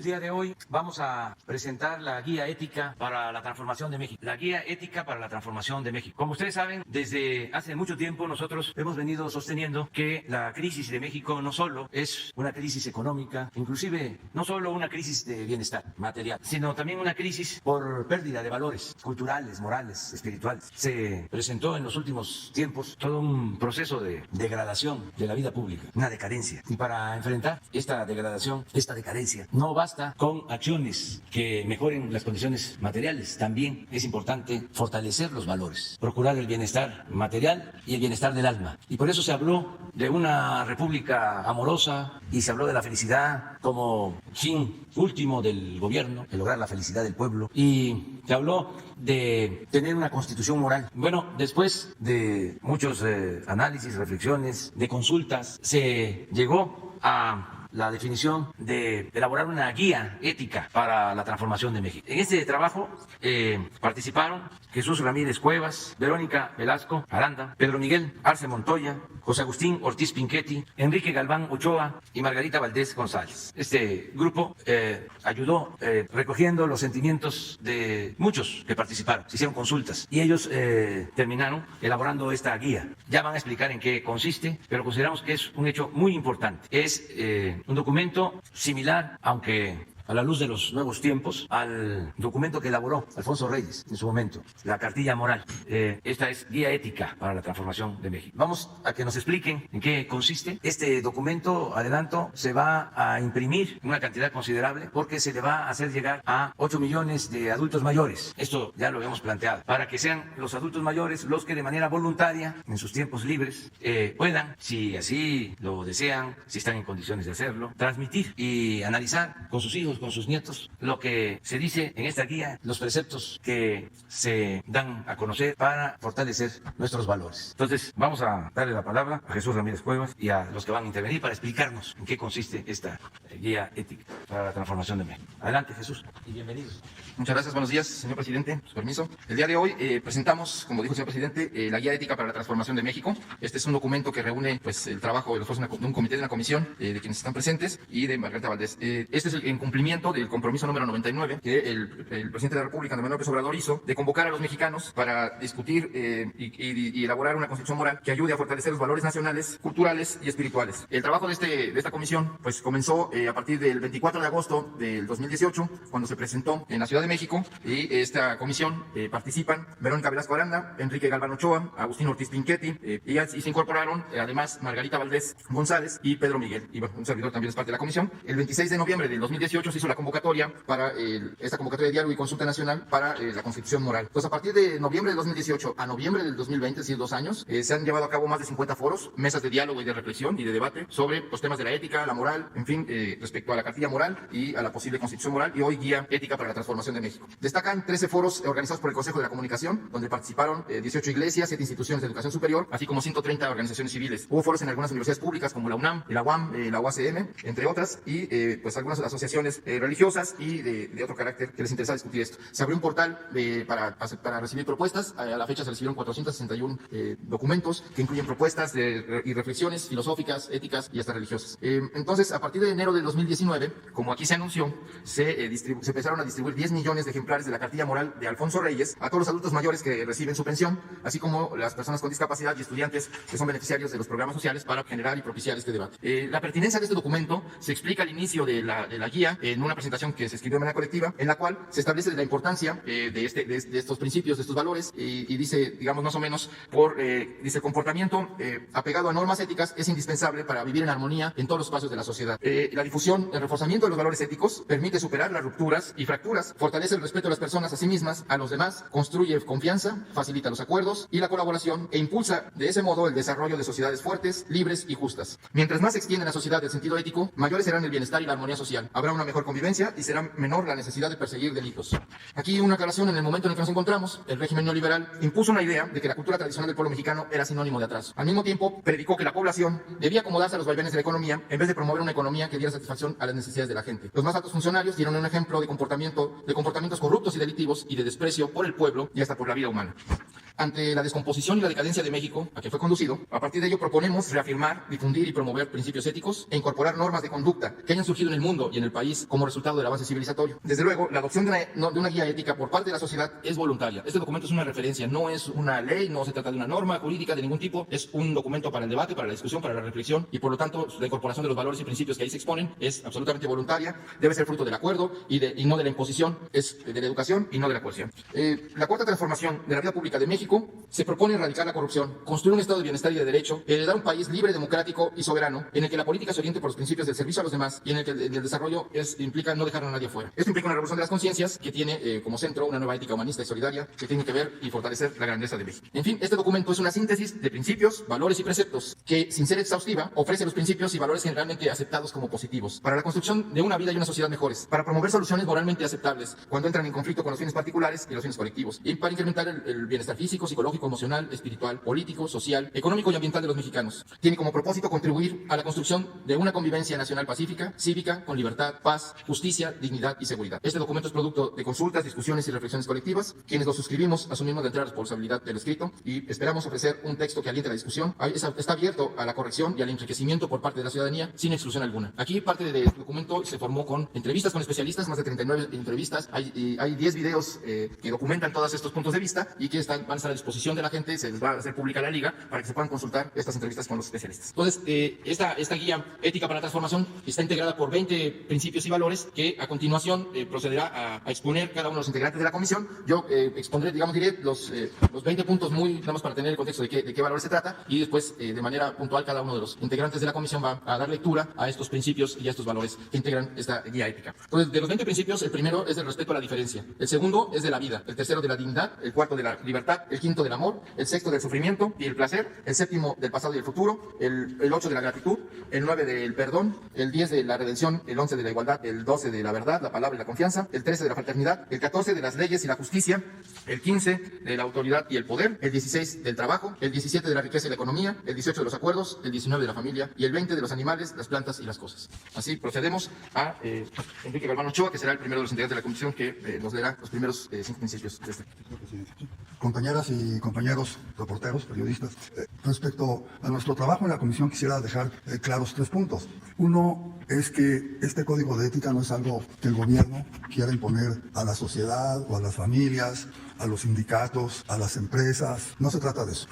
día de hoy vamos a presentar la Guía Ética para la Transformación de México. La Guía Ética para la Transformación de México. Como ustedes saben, desde hace mucho tiempo nosotros hemos venido sosteniendo que la crisis de México no solo es una crisis económica, inclusive no solo una crisis de bienestar material, sino también una crisis por pérdida de valores culturales, morales, espirituales. Se presentó en los últimos tiempos todo un proceso de degradación de la vida pública, una decadencia. Y para enfrentar esta degradación, esta decadencia, no basta con acciones que mejoren las condiciones materiales, también es importante fortalecer los valores, procurar el bienestar material y el bienestar del alma. Y por eso se habló de una república amorosa y se habló de la felicidad como fin último del gobierno, de lograr la felicidad del pueblo, y se habló de tener una constitución moral. Bueno, después de muchos análisis, reflexiones, de consultas, se llegó a la definición de elaborar una guía ética para la transformación de México. En este trabajo participaron Jesús Ramírez Cuevas, Verónica Velasco Aranda, Pedro Miguel Arce Montoya, José Agustín Ortiz Pinchetti, Enrique Galván Ochoa y Margarita Valdés González. Este grupo ayudó recogiendo los sentimientos de muchos que participaron, se hicieron consultas y ellos terminaron elaborando esta guía. Ya van a explicar en qué consiste, pero consideramos que es un hecho muy importante. Es un documento similar, aunque a la luz de los nuevos tiempos, al documento que elaboró Alfonso Reyes en su momento, la cartilla moral. Esta es Guía Ética para la Transformación de México. Vamos a que nos expliquen en qué consiste. Este documento, adelanto, se va a imprimir una cantidad considerable porque se le va a hacer llegar a 8 millones de adultos mayores. Esto ya lo habíamos planteado, para que sean los adultos mayores los que de manera voluntaria, en sus tiempos libres, puedan, si así lo desean, si están en condiciones de hacerlo, transmitir y analizar con sus hijos, con sus nietos, lo que se dice en esta guía, los preceptos que se dan a conocer para fortalecer nuestros valores. Entonces, vamos a darle la palabra a Jesús Ramírez Cuevas y a los que van a intervenir para explicarnos en qué consiste esta guía ética para la transformación de México. Adelante, Jesús, y bienvenidos. Muchas gracias, buenos días, señor presidente, su permiso. El día de hoy presentamos, como dijo el señor presidente, la Guía Ética para la Transformación de México. Este es un documento que reúne pues, el trabajo de los esfuerzos de un comité, de una comisión, de quienes están presentes, y de Margarita Valdés. Este es en cumplimiento del compromiso número 99 que el presidente de la República, Andrés Manuel López Obrador, hizo de convocar a los mexicanos para discutir y elaborar una constitución moral que ayude a fortalecer los valores nacionales, culturales y espirituales. El trabajo de esta comisión pues comenzó a partir del 24 de agosto del 2018, cuando se presentó en la Ciudad de México, y esta comisión participan Verónica Velasco Aranda, Enrique Galván Ochoa, Agustín Ortiz Pinchetti, y se incorporaron además Margarita Valdés González y Pedro Miguel, y bueno, un servidor también es parte de la comisión. El 26 de noviembre del 2018 se hizo la convocatoria para esta convocatoria de diálogo y consulta nacional para la Constitución Moral. Pues a partir de noviembre del 2018 a noviembre del 2020, es decir, 2 años, se han llevado a cabo más de 50 foros, mesas de diálogo y de reflexión y de debate sobre los temas de la ética, la moral, en fin, respecto a la cartilla moral y a la posible Constitución Moral, y hoy Guía Ética para la Transformación de México. Destacan 13 foros organizados por el Consejo de la Comunicación, donde participaron 18 iglesias, 7 instituciones de educación superior, así como 130 organizaciones civiles. Hubo foros en algunas universidades públicas como la UNAM, la UAM, la UACM, entre otras, y pues algunas asociaciones religiosas y de otro carácter que les interesa discutir esto. Se abrió un portal para recibir propuestas. A la fecha se recibieron 461 documentos que incluyen propuestas y reflexiones filosóficas, éticas y hasta religiosas. Entonces, a partir de enero del 2019, como aquí se anunció, se empezaron a distribuir 10 millones de ejemplares de la cartilla moral de Alfonso Reyes a todos los adultos mayores que reciben su pensión, así como las personas con discapacidad y estudiantes que son beneficiarios de los programas sociales, para generar y propiciar este debate. La pertinencia de este documento se explica al inicio de la guía en una presentación que se escribió de manera colectiva, en la cual se establece la importancia de estos principios, de estos valores, y dice, digamos, más o menos, dice, el comportamiento apegado a normas éticas es indispensable para vivir en armonía en todos los espacios de la sociedad. La difusión, el reforzamiento de los valores éticos permite superar las rupturas y fracturas, fortalece el respeto de las personas a sí mismas, a los demás, construye confianza, facilita los acuerdos y la colaboración, e impulsa de ese modo el desarrollo de sociedades fuertes, libres y justas. Mientras más se extiende en la sociedad el sentido ético, mayores serán el bienestar y la armonía social. Habrá una mejor convivencia y será menor la necesidad de perseguir delitos. Aquí una aclaración: en el momento en el que nos encontramos, el régimen neoliberal impuso una idea de que la cultura tradicional del pueblo mexicano era sinónimo de atraso. Al mismo tiempo, predicó que la población debía acomodarse a los vaivenes de la economía en vez de promover una economía que diera satisfacción a las necesidades de la gente. Los más altos funcionarios dieron un ejemplo de comportamientos corruptos y delictivos y de desprecio por el pueblo y hasta por la vida humana. Ante la descomposición y la decadencia de México, a que fue conducido, a partir de ello proponemos reafirmar, difundir y promover principios éticos e incorporar normas de conducta que hayan surgido en el mundo y en el país como resultado del avance civilizatorio. Desde luego, la adopción de una guía ética por parte de la sociedad es voluntaria. Este documento es una referencia, no es una ley, no se trata de una norma jurídica de ningún tipo, es un documento para el debate, para la discusión, para la reflexión y por lo tanto la incorporación de los valores y principios que ahí se exponen es absolutamente voluntaria, debe ser fruto del acuerdo y no de la imposición, es de la educación y no de la coerción. La cuarta transformación de la vida pública de México se propone erradicar la corrupción, construir un estado de bienestar y de derecho, heredar un país libre, democrático y soberano, en el que la política se oriente por los principios del servicio a los demás y en el que el desarrollo implica no dejar a nadie fuera. Esto implica una revolución de las conciencias que tiene como centro una nueva ética humanista y solidaria que tiene que ver y fortalecer la grandeza de México. En fin, este documento es una síntesis de principios, valores y preceptos que, sin ser exhaustiva, ofrece los principios y valores generalmente aceptados como positivos para la construcción de una vida y una sociedad mejores, para promover soluciones moralmente aceptables cuando entran en conflicto con los fines particulares y los fines colectivos, y para incrementar el bienestar físico, psicológico, emocional, espiritual, político, social, económico y ambiental de los mexicanos. Tiene como propósito contribuir a la construcción de una convivencia nacional pacífica, cívica, con libertad, paz, justicia, dignidad y seguridad. Este documento es producto de consultas, discusiones y reflexiones colectivas. Quienes lo suscribimos asumimos la entera responsabilidad del escrito y esperamos ofrecer un texto que aliente la discusión. Está abierto a la corrección y al enriquecimiento por parte de la ciudadanía sin exclusión alguna. Aquí parte del documento se formó con entrevistas con especialistas, más de 39 entrevistas. Hay 10 videos que documentan todos estos puntos de vista y que van a estar a disposición de la gente. Se les va a hacer pública la liga para que se puedan consultar estas entrevistas con los especialistas. Entonces, esta guía ética para la transformación está integrada por 20 principios y valores que a continuación procederá a exponer cada uno de los integrantes de la comisión. Yo expondré, diré los 20 puntos nada más para tener el contexto de qué valores se trata y después de manera puntual cada uno de los integrantes de la comisión va a dar lectura a estos principios y a estos valores que integran esta guía ética. Entonces, de los 20 principios, el primero es del respeto a la diferencia, el segundo es de la vida, el tercero de la dignidad, el cuarto de la libertad, el quinto del amor, el sexto del sufrimiento y el placer, el séptimo del pasado y el futuro, el 8 de la gratitud, el 9 del perdón, el 10 de la redención, el 11 de la igualdad, el 12 de la verdad, la palabra y la confianza, el 13 de la fraternidad, el 14 de las leyes y la justicia, el 15 de la autoridad y el poder, el 16 del trabajo, el 17 de la riqueza y la economía, el 18 de los acuerdos, el 19 de la familia y el 20 de los animales, las plantas y las cosas. Así procedemos a Enrique Galván Ochoa, que será el primero de los integrantes de la comisión que nos leerá los primeros 5 principios de este. Compañeras y compañeros reporteros, periodistas, respecto a nuestro trabajo en la comisión quisiera dejar claros 3 puntos. Uno es que este código de ética no es algo que el gobierno quiera imponer a la sociedad o a las familias, a los sindicatos, a las empresas. No se trata de eso.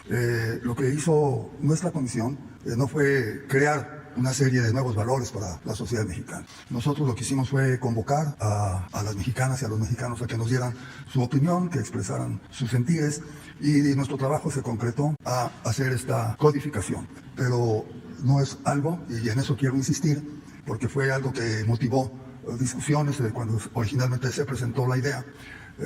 Lo que hizo nuestra comisión no fue crear una serie de nuevos valores para la sociedad mexicana. Nosotros lo que hicimos fue convocar a las mexicanas y a los mexicanos a que nos dieran su opinión, que expresaran sus sentires, y nuestro trabajo se concretó a hacer esta codificación. Pero no es algo, y en eso quiero insistir, porque fue algo que motivó discusiones cuando originalmente se presentó la idea.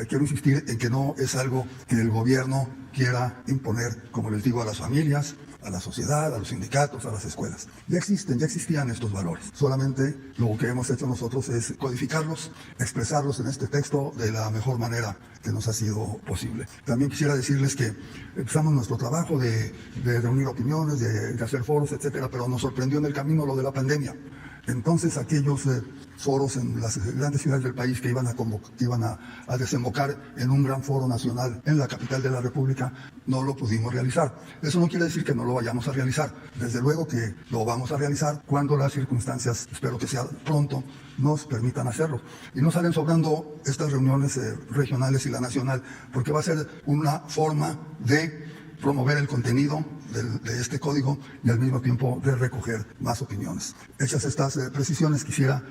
Quiero insistir en que no es algo que el gobierno quiera imponer, como les digo, a las familias, a la sociedad, a los sindicatos, a las escuelas. Ya existían estos valores. Solamente lo que hemos hecho nosotros es codificarlos, expresarlos en este texto de la mejor manera que nos ha sido posible. También quisiera decirles que empezamos nuestro trabajo de reunir opiniones, de hacer foros, etcétera, pero nos sorprendió en el camino lo de la pandemia. Entonces aquellos foros en las grandes ciudades del país que iban a desembocar en un gran foro nacional en la capital de la República, no lo pudimos realizar. Eso no quiere decir que no lo vayamos a realizar. Desde luego que lo vamos a realizar cuando las circunstancias, espero que sea pronto, nos permitan hacerlo. Y no salen sobrando estas reuniones regionales y la nacional, porque va a ser una forma de promover el contenido de este código y al mismo tiempo de recoger más opiniones. Hechas estas precisiones, quisiera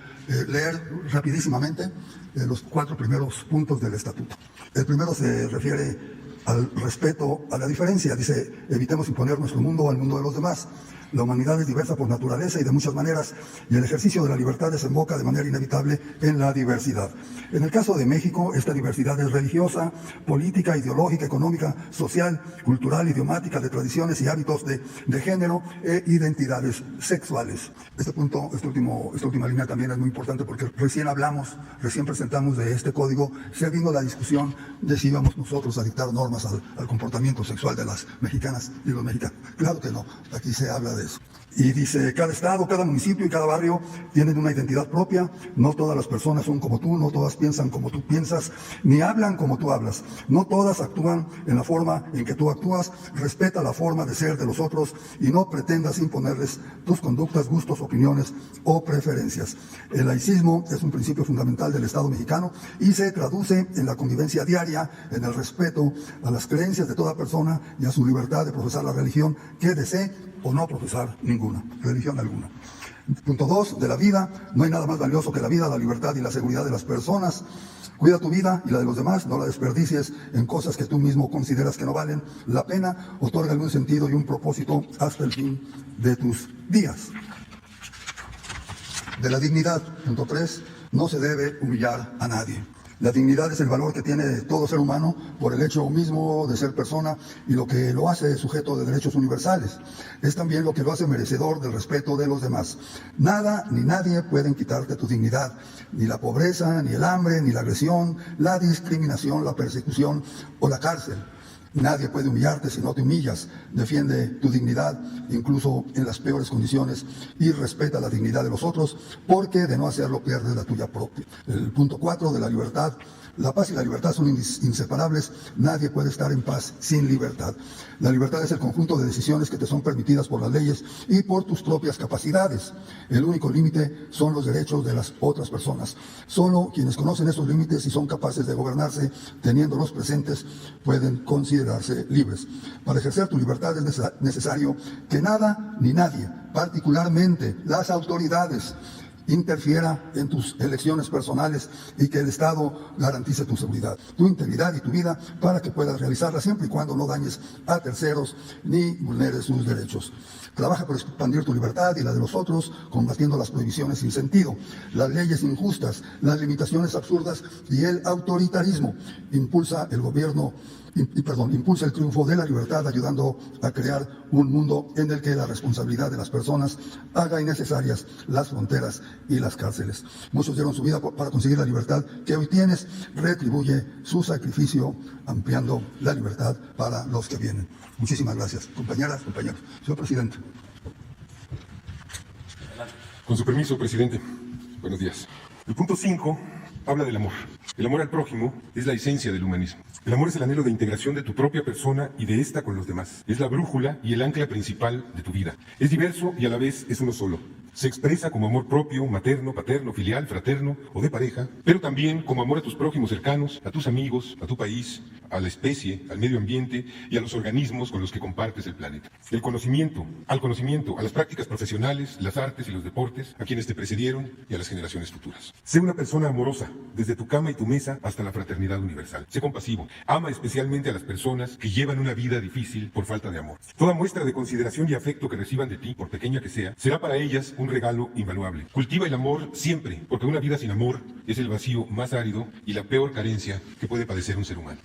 leer rapidísimamente los 4 primeros puntos del estatuto. El primero se refiere al respeto a la diferencia. Dice: evitemos imponer nuestro mundo al mundo de los demás. La humanidad es diversa por naturaleza y de muchas maneras, y el ejercicio de la libertad desemboca de manera inevitable en la diversidad. En el caso de México, esta diversidad es religiosa, política, ideológica, económica, social, cultural, idiomática, de tradiciones y hábitos de género e identidades sexuales. Este punto, esta última línea también es muy importante porque recién presentamos de este código, se vino la discusión de si íbamos nosotros a dictar normas al comportamiento sexual de las mexicanas y los mexicanos. Claro que no. Aquí se habla de eso. Y dice, cada estado, cada municipio y cada barrio tienen una identidad propia. No todas las personas son como tú, no todas piensan como tú piensas, ni hablan como tú hablas. No todas actúan en la forma en que tú actúas. Respeta la forma de ser de los otros y no pretendas imponerles tus conductas, gustos, opiniones o preferencias. El laicismo es un principio fundamental del Estado mexicano y se traduce en la convivencia diaria, en el respeto a las creencias de toda persona y a su libertad de profesar la religión que desee o no profesar ninguna, religión alguna. Punto 2, de la vida. No hay nada más valioso que la vida, la libertad y la seguridad de las personas. Cuida tu vida y la de los demás, no la desperdicies en cosas que tú mismo consideras que no valen la pena. Otórgale un sentido y un propósito hasta el fin de tus días. De la dignidad. Punto 3, no se debe humillar a nadie. La dignidad es el valor que tiene todo ser humano por el hecho mismo de ser persona y lo que lo hace sujeto de derechos universales. Es también lo que lo hace merecedor del respeto de los demás. Nada ni nadie pueden quitarte tu dignidad. Ni la pobreza, ni el hambre, ni la agresión, la discriminación, la persecución o la cárcel. Nadie puede humillarte si no te humillas. Defiende tu dignidad, incluso en las peores condiciones, y respeta la dignidad de los otros, porque de no hacerlo pierdes la tuya propia. El punto 4 de la libertad. La paz y la libertad son inseparables. Nadie puede estar en paz sin libertad. La libertad es el conjunto de decisiones que te son permitidas por las leyes y por tus propias capacidades. El único límite son los derechos de las otras personas. Solo quienes conocen esos límites y son capaces de gobernarse teniéndolos presentes pueden considerarse libres. Para ejercer tu libertad es necesario que nada ni nadie, particularmente las autoridades, interfiera en tus elecciones personales y que el Estado garantice tu seguridad, tu integridad y tu vida para que puedas realizarla siempre y cuando no dañes a terceros ni vulneres sus derechos. Trabaja por expandir tu libertad y la de los otros, combatiendo las prohibiciones sin sentido, las leyes injustas, las limitaciones absurdas y el autoritarismo. Impulsa el triunfo de la libertad, ayudando a crear un mundo en el que la responsabilidad de las personas haga innecesarias las fronteras y las cárceles. Muchos dieron su vida para conseguir la libertad que hoy tienes. Retribuye su sacrificio ampliando la libertad para los que vienen. Muchísimas gracias, compañeras, compañeros. Señor presidente. Con su permiso, presidente. Buenos días. El punto 5 habla del amor. El amor al prójimo es la esencia del humanismo. El amor es el anhelo de integración de tu propia persona y de esta con los demás. Es la brújula y el ancla principal de tu vida. Es diverso y a la vez es uno solo. Se expresa como amor propio, materno, paterno, filial, fraterno o de pareja, pero también como amor a tus prójimos cercanos, a tus amigos, a tu país, a la especie, al medio ambiente y a los organismos con los que compartes el planeta. Al conocimiento, a las prácticas profesionales, las artes y los deportes, a quienes te precedieron y a las generaciones futuras. Sé una persona amorosa, desde tu cama y tu mesa hasta la fraternidad universal. Sé compasivo, ama especialmente a las personas que llevan una vida difícil por falta de amor. Toda muestra de consideración y afecto que reciban de ti, por pequeña que sea, será para ellas un regalo invaluable. Cultiva el amor siempre, porque una vida sin amor es el vacío más árido y la peor carencia que puede padecer un ser humano.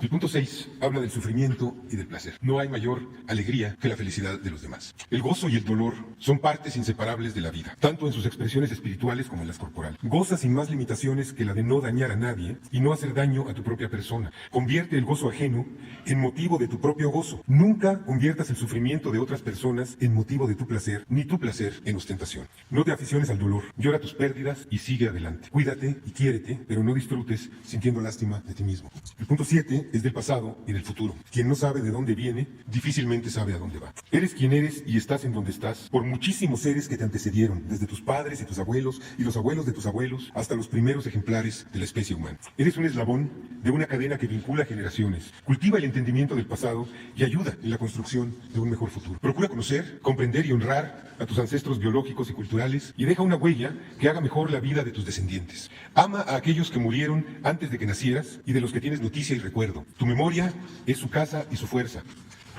El punto 6 habla del sufrimiento y del placer. No hay mayor alegría que la felicidad de los demás. El gozo y el dolor son partes inseparables de la vida, tanto en sus expresiones espirituales como en las corporales. Goza sin más limitaciones que la de no dañar a nadie y no hacer daño a tu propia persona. Convierte el gozo ajeno en motivo de tu propio gozo. Nunca conviertas el sufrimiento de otras personas en motivo de tu placer, ni tu placer en ostentación. No te aficiones al dolor, llora tus pérdidas y sigue adelante. Cuídate y quiérete, pero no disfrutes sintiendo lástima de ti mismo. El punto 7 es del pasado y del futuro. Quien no sabe de dónde viene, difícilmente sabe a dónde va. Eres quien eres y estás en donde estás por muchísimos seres que te antecedieron, desde tus padres y tus abuelos y los abuelos de tus abuelos hasta los primeros ejemplares de la especie humana. Eres un eslabón de una cadena que vincula generaciones. Cultiva el entendimiento del pasado y ayuda en la construcción de un mejor futuro. Procura conocer, comprender y honrar a tus ancestros biológicos y culturales y deja una huella que haga mejor la vida de tus descendientes. Ama a aquellos que murieron antes de que nacieras y de los que tienes noticia y recuerdo. Tu memoria es su casa y su fuerza.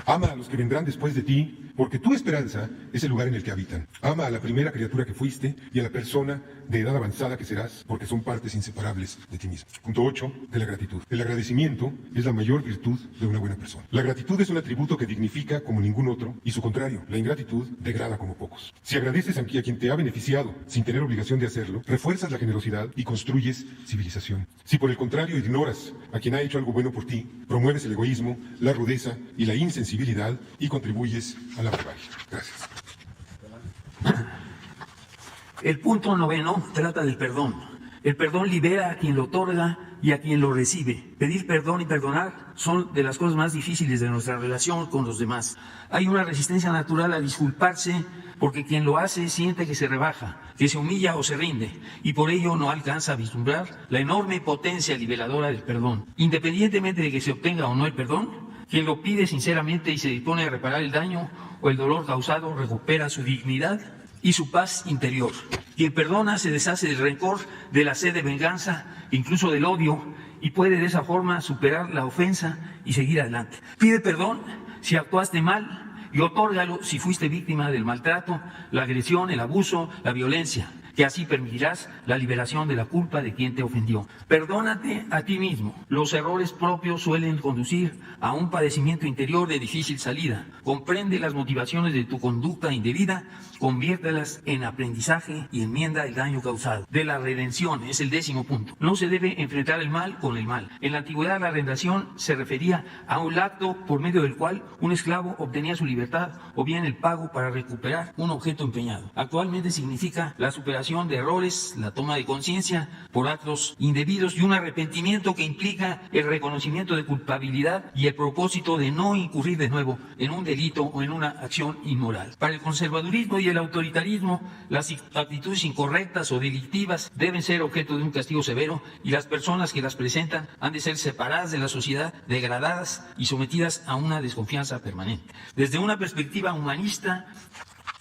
Ama a los que vendrán después de ti, porque tu esperanza es el lugar en el que habitan. Ama a la primera criatura que fuiste y a la persona de edad avanzada que serás, porque son partes inseparables de ti mismo. Punto 8, de la gratitud. El agradecimiento es la mayor virtud de una buena persona. La gratitud es un atributo que dignifica como ningún otro, y su contrario, la ingratitud, degrada como pocos. Si agradeces a quien te ha beneficiado sin tener obligación de hacerlo, refuerzas la generosidad y construyes civilización. Si por el contrario ignoras a quien ha hecho algo bueno por ti, promueves el egoísmo, la rudeza y la insensibilidad y contribuyes a la barbarie. Gracias. El punto 9 trata del perdón. El perdón libera a quien lo otorga y a quien lo recibe. Pedir perdón y perdonar son de las cosas más difíciles de nuestra relación con los demás. Hay una resistencia natural a disculparse porque quien lo hace siente que se rebaja, que se humilla o se rinde, y por ello no alcanza a vislumbrar la enorme potencia liberadora del perdón. Independientemente de que se obtenga o no el perdón, quien lo pide sinceramente y se dispone a reparar el daño o el dolor causado recupera su dignidad y su paz interior. Quien perdona se deshace del rencor, de la sed de venganza, incluso del odio, y puede de esa forma superar la ofensa y seguir adelante. Pide perdón si actuaste mal y otórgalo si fuiste víctima del maltrato, la agresión, el abuso, la violencia, que así permitirás la liberación de la culpa de quien te ofendió. Perdónate a ti mismo. Los errores propios suelen conducir a un padecimiento interior de difícil salida. Comprende las motivaciones de tu conducta indebida, conviértelas en aprendizaje y enmienda el daño causado. De la redención es el 10º punto. No se debe enfrentar el mal con el mal. En la antigüedad la redención se refería a un acto por medio del cual un esclavo obtenía su libertad o bien el pago para recuperar un objeto empeñado. Actualmente significa la superación de errores, la toma de conciencia por actos indebidos y un arrepentimiento que implica el reconocimiento de culpabilidad y el propósito de no incurrir de nuevo en un delito o en una acción inmoral. Para el conservadurismo y el autoritarismo, las actitudes incorrectas o delictivas deben ser objeto de un castigo severo y las personas que las presentan han de ser separadas de la sociedad, degradadas y sometidas a una desconfianza permanente. Desde una perspectiva humanista,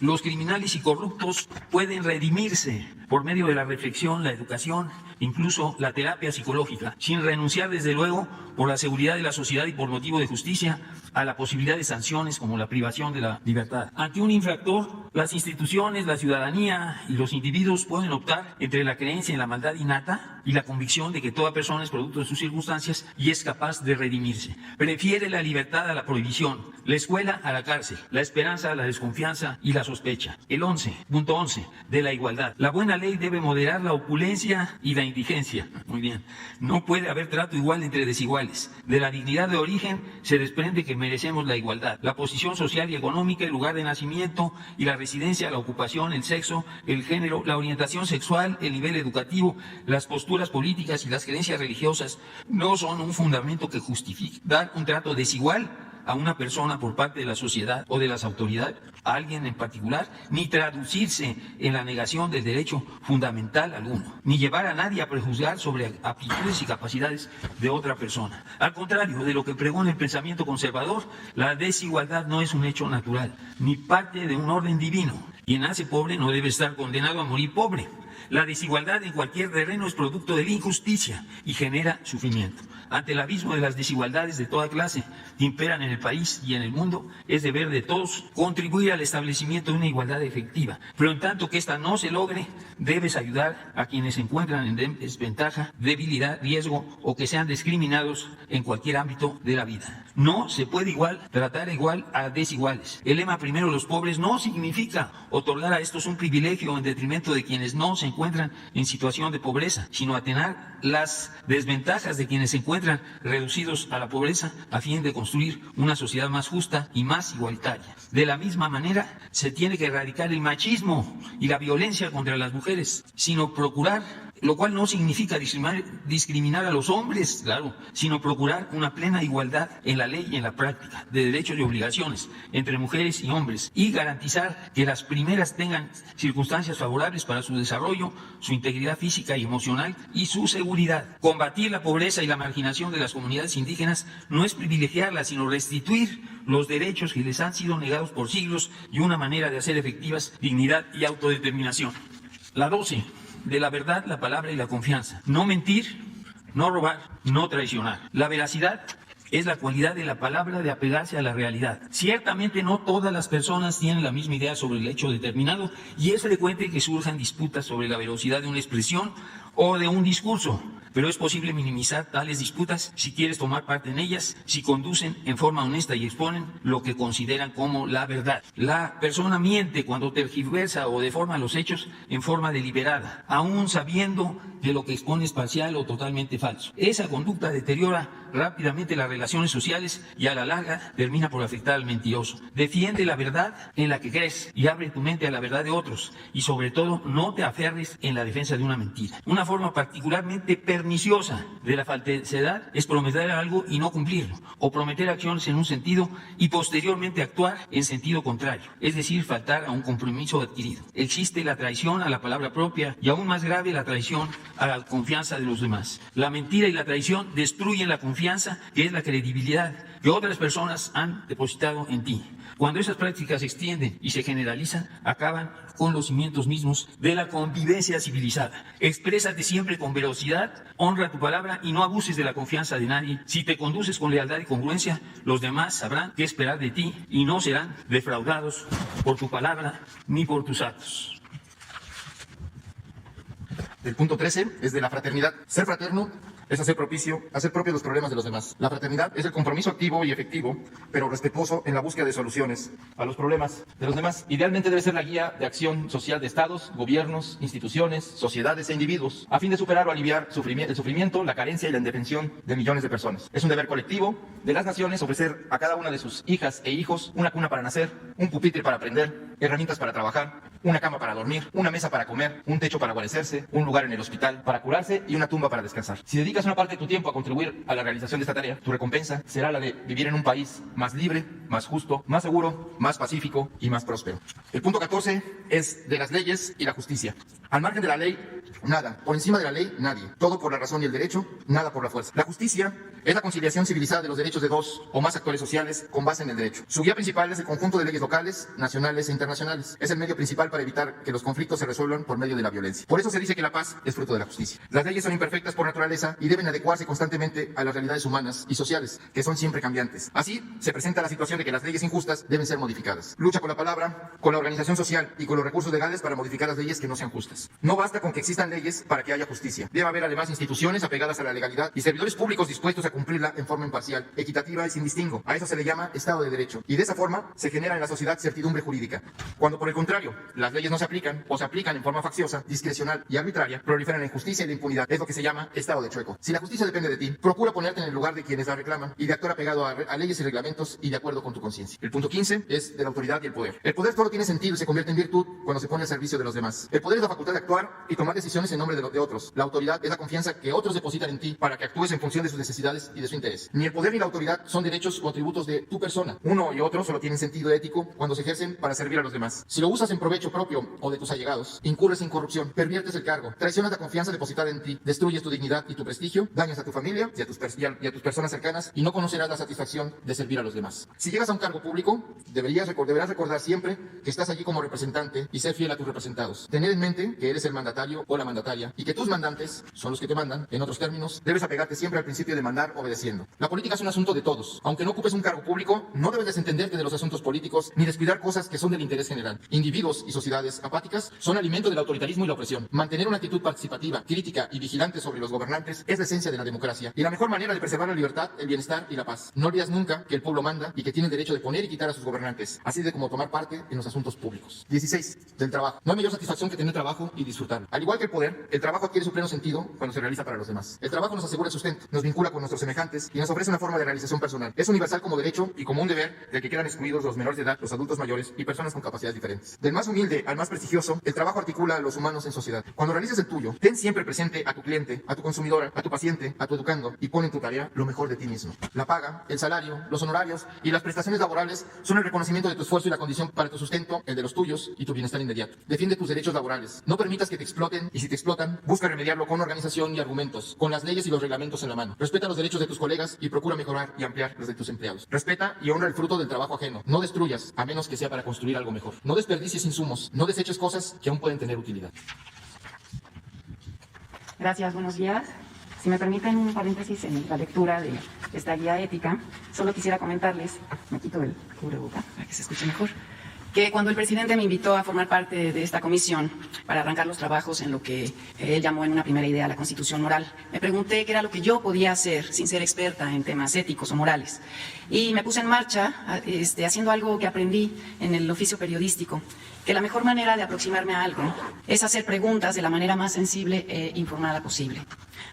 los criminales y corruptos pueden redimirse por medio de la reflexión, la educación, incluso la terapia psicológica, sin renunciar desde luego por la seguridad de la sociedad y por motivo de justicia a la posibilidad de sanciones como la privación de la libertad. Ante un infractor, las instituciones, la ciudadanía y los individuos pueden optar entre la creencia en la maldad innata y la convicción de que toda persona es producto de sus circunstancias y es capaz de redimirse. Prefiere la libertad a la prohibición, la escuela a la cárcel, la esperanza a la desconfianza y la sospecha. El punto 11, de la igualdad. La buena ley debe moderar la opulencia y la indigencia. Muy bien. No puede haber trato igual entre desiguales. De la dignidad de origen se desprende que merecemos la igualdad. La posición social y económica, el lugar de nacimiento y la residencia, la ocupación, el sexo, el género, la orientación sexual, el nivel educativo, las posturas políticas y las creencias religiosas no son un fundamento que justifique dar un trato desigual a una persona por parte de la sociedad o de las autoridades, a alguien en particular, ni traducirse en la negación del derecho fundamental alguno, ni llevar a nadie a prejuzgar sobre aptitudes y capacidades de otra persona. Al contrario de lo que pregona el pensamiento conservador, la desigualdad no es un hecho natural, ni parte de un orden divino. Quien nace pobre no debe estar condenado a morir pobre. La desigualdad en cualquier terreno es producto de la injusticia y genera sufrimiento. Ante el abismo de las desigualdades de toda clase que imperan en el país y en el mundo, es deber de todos contribuir al establecimiento de una igualdad efectiva. Pero en tanto que ésta no se logre, debes ayudar a quienes se encuentran en desventaja, debilidad, riesgo o que sean discriminados en cualquier ámbito de la vida. No se puede tratar igual a desiguales. El lema primero los pobres no significa otorgar a estos un privilegio en detrimento de quienes no se encuentran en situación de pobreza, sino atenuar las desventajas de quienes se encuentran reducidos a la pobreza a fin de construir una sociedad más justa y más igualitaria. De la misma manera, se tiene que erradicar el machismo y la violencia contra las mujeres, sino procurar, lo cual no significa discriminar a los hombres, claro, sino procurar una plena igualdad en la ley y en la práctica de derechos y obligaciones entre mujeres y hombres y garantizar que las primeras tengan circunstancias favorables para su desarrollo, su integridad física y emocional y su seguridad. Combatir la pobreza y la marginación de las comunidades indígenas no es privilegiarlas, sino restituir los derechos que les han sido negados por siglos y una manera de hacer efectivas dignidad y autodeterminación. La 12. De la verdad, la palabra y la confianza. No mentir, no robar, no traicionar. La veracidad es la cualidad de la palabra de apegarse a la realidad. Ciertamente no todas las personas tienen la misma idea sobre el hecho determinado y es frecuente que surjan disputas sobre la velocidad de una expresión o de un discurso, pero es posible minimizar tales disputas si quieres tomar parte en ellas, si conducen en forma honesta y exponen lo que consideran como la verdad. La persona miente cuando tergiversa o deforma los hechos en forma deliberada, aún sabiendo que lo que expone es parcial o totalmente falso. Esa conducta deteriora rápidamente las relaciones sociales y a la larga termina por afectar al mentiroso. Defiende la verdad en la que crees y abre tu mente a la verdad de otros y sobre todo no te aferres en la defensa de una mentira. Una forma particularmente perniciosa de la falsedad es prometer algo y no cumplirlo, o prometer acciones en un sentido y posteriormente actuar en sentido contrario, es decir, faltar a un compromiso adquirido. Existe la traición a la palabra propia y aún más grave la traición a la confianza de los demás. La mentira y la traición destruyen la confianza, que es la credibilidad que otras personas han depositado en ti. Cuando esas prácticas se extienden y se generalizan, acaban con los cimientos mismos de la convivencia civilizada. Exprésate siempre con velocidad, honra tu palabra y no abuses de la confianza de nadie. Si te conduces con lealtad y congruencia, los demás sabrán qué esperar de ti y no serán defraudados por tu palabra ni por tus actos. El punto 13 es de la fraternidad. Ser fraterno es hacer propio los problemas de los demás. La fraternidad es el compromiso activo y efectivo, pero respetuoso en la búsqueda de soluciones a los problemas de los demás. Idealmente debe ser la guía de acción social de estados, gobiernos, instituciones, sociedades e individuos, a fin de superar o aliviar el sufrimiento, la carencia y la indefensión de millones de personas. Es un deber colectivo de las naciones ofrecer a cada una de sus hijas e hijos una cuna para nacer, un pupitre para aprender, herramientas para trabajar, una cama para dormir, una mesa para comer, un techo para guarecerse, un lugar en el hospital para curarse y una tumba para descansar. Si dedicas una parte de tu tiempo a contribuir a la realización de esta tarea, tu recompensa será la de vivir en un país más libre, más justo, más seguro, más pacífico y más próspero. El punto 14 es de las leyes y la justicia. Al margen de la ley, nada. Por encima de la ley, nadie. Todo por la razón y el derecho, nada por la fuerza. La justicia es la conciliación civilizada de los derechos de dos o más actores sociales con base en el derecho. Su guía principal es el conjunto de leyes locales, nacionales e internacionales. Es el medio principal para evitar que los conflictos se resuelvan por medio de la violencia. Por eso se dice que la paz es fruto de la justicia. Las leyes son imperfectas por naturaleza y deben adecuarse constantemente a las realidades humanas y sociales, que son siempre cambiantes. Así, se presenta la situación de que las leyes injustas deben ser modificadas. Lucha con la palabra, con la organización social y con los recursos legales para modificar las leyes que no sean justas. No basta con que existan leyes para que haya justicia. Debe haber además instituciones apegadas a la legalidad y servidores públicos dispuestos a cumplirla en forma imparcial, equitativa y sin distingo. A eso se le llama Estado de Derecho. Y de esa forma se genera en la sociedad certidumbre jurídica. Cuando por el contrario, las leyes no se aplican o se aplican en forma facciosa, discrecional y arbitraria, proliferan la injusticia y la impunidad. Es lo que se llama Estado de Chueco. Si la justicia depende de ti, procura ponerte en el lugar de quienes la reclaman y de actuar apegado a leyes y reglamentos y de acuerdo con tu conciencia. El punto 15 es de la autoridad y el poder. El poder solo tiene sentido y se convierte en virtud cuando se pone al servicio de los demás. El poder es la facultad de actuar y tomar decisiones en nombre de otros. La autoridad es la confianza que otros depositan en ti para que actúes en función de sus necesidades y de su interés. Ni el poder ni la autoridad son derechos o atributos de tu persona. Uno y otro solo tienen sentido ético cuando se ejercen para servir a los demás. Si lo usas en provecho propio o de tus allegados, incurres en corrupción, perviertes el cargo, traicionas la confianza depositada en ti, destruyes tu dignidad y tu prestigio, dañas a tu familia y a tus personas cercanas y no conocerás la satisfacción de servir a los demás. Si llegas a un cargo público, deberás recordar siempre que estás allí como representante y ser fiel a tus representados. Tener en mente que eres el mandatario o la mandataria y que tus mandantes son los que te mandan. En otros términos, debes apegarte siempre al principio de mandar obedeciendo. La política es un asunto de todos. Aunque no ocupes un cargo público, no debes desentenderte de los asuntos políticos ni descuidar cosas que son del interés general. Individuos y sociedades apáticas son alimento del autoritarismo y la opresión. Mantener una actitud participativa, crítica y vigilante sobre los gobernantes es la esencia de la democracia y la mejor manera de preservar la libertad, el bienestar y la paz. No olvides nunca que el pueblo manda y que tiene el derecho de poner y quitar a sus gobernantes, así de como tomar parte en los asuntos públicos. 16. Del trabajo. No hay mayor satisfacción que tener trabajo y disfrutarlo. Al igual que el poder, el trabajo adquiere su pleno sentido cuando se realiza para los demás. El trabajo nos asegura el sustento, nos vincula con nuestros semejantes y nos ofrece una forma de realización personal. Es universal como derecho y como un deber del que quedan excluidos los menores de edad, los adultos mayores y personas con capacidades diferentes. Del más humilde al más prestigioso, el trabajo articula a los humanos en sociedad. Cuando realices el tuyo, ten siempre presente a tu cliente, a tu consumidor, a tu paciente, a tu educando y pon en tu tarea lo mejor de ti mismo. La paga, el salario, los honorarios y las prestaciones laborales son el reconocimiento de tu esfuerzo y la condición para tu sustento, el de los tuyos y tu bienestar inmediato. Defiende tus derechos laborales. No permitas que te exploten y si te explotan, busca remediarlo con organización y argumentos, con las leyes y los reglamentos en la mano. Respeta los derechos de tus colegas y procura mejorar y ampliar los de tus empleados. Respeta y honra el fruto del trabajo ajeno. No destruyas, a menos que sea para construir algo mejor. No desperdicies insumos. No deseches cosas que aún pueden tener utilidad. Gracias, buenos días. Si me permiten un paréntesis en la lectura de esta guía ética, solo quisiera comentarles, me quito el cubreboca para que se escuche mejor, que cuando el presidente me invitó a formar parte de esta comisión para arrancar los trabajos en lo que él llamó en una primera idea la Constitución Moral, me pregunté qué era lo que yo podía hacer sin ser experta en temas éticos o morales. Y me puse en marcha haciendo algo que aprendí en el oficio periodístico, que la mejor manera de aproximarme a algo es hacer preguntas de la manera más sensible e informada posible.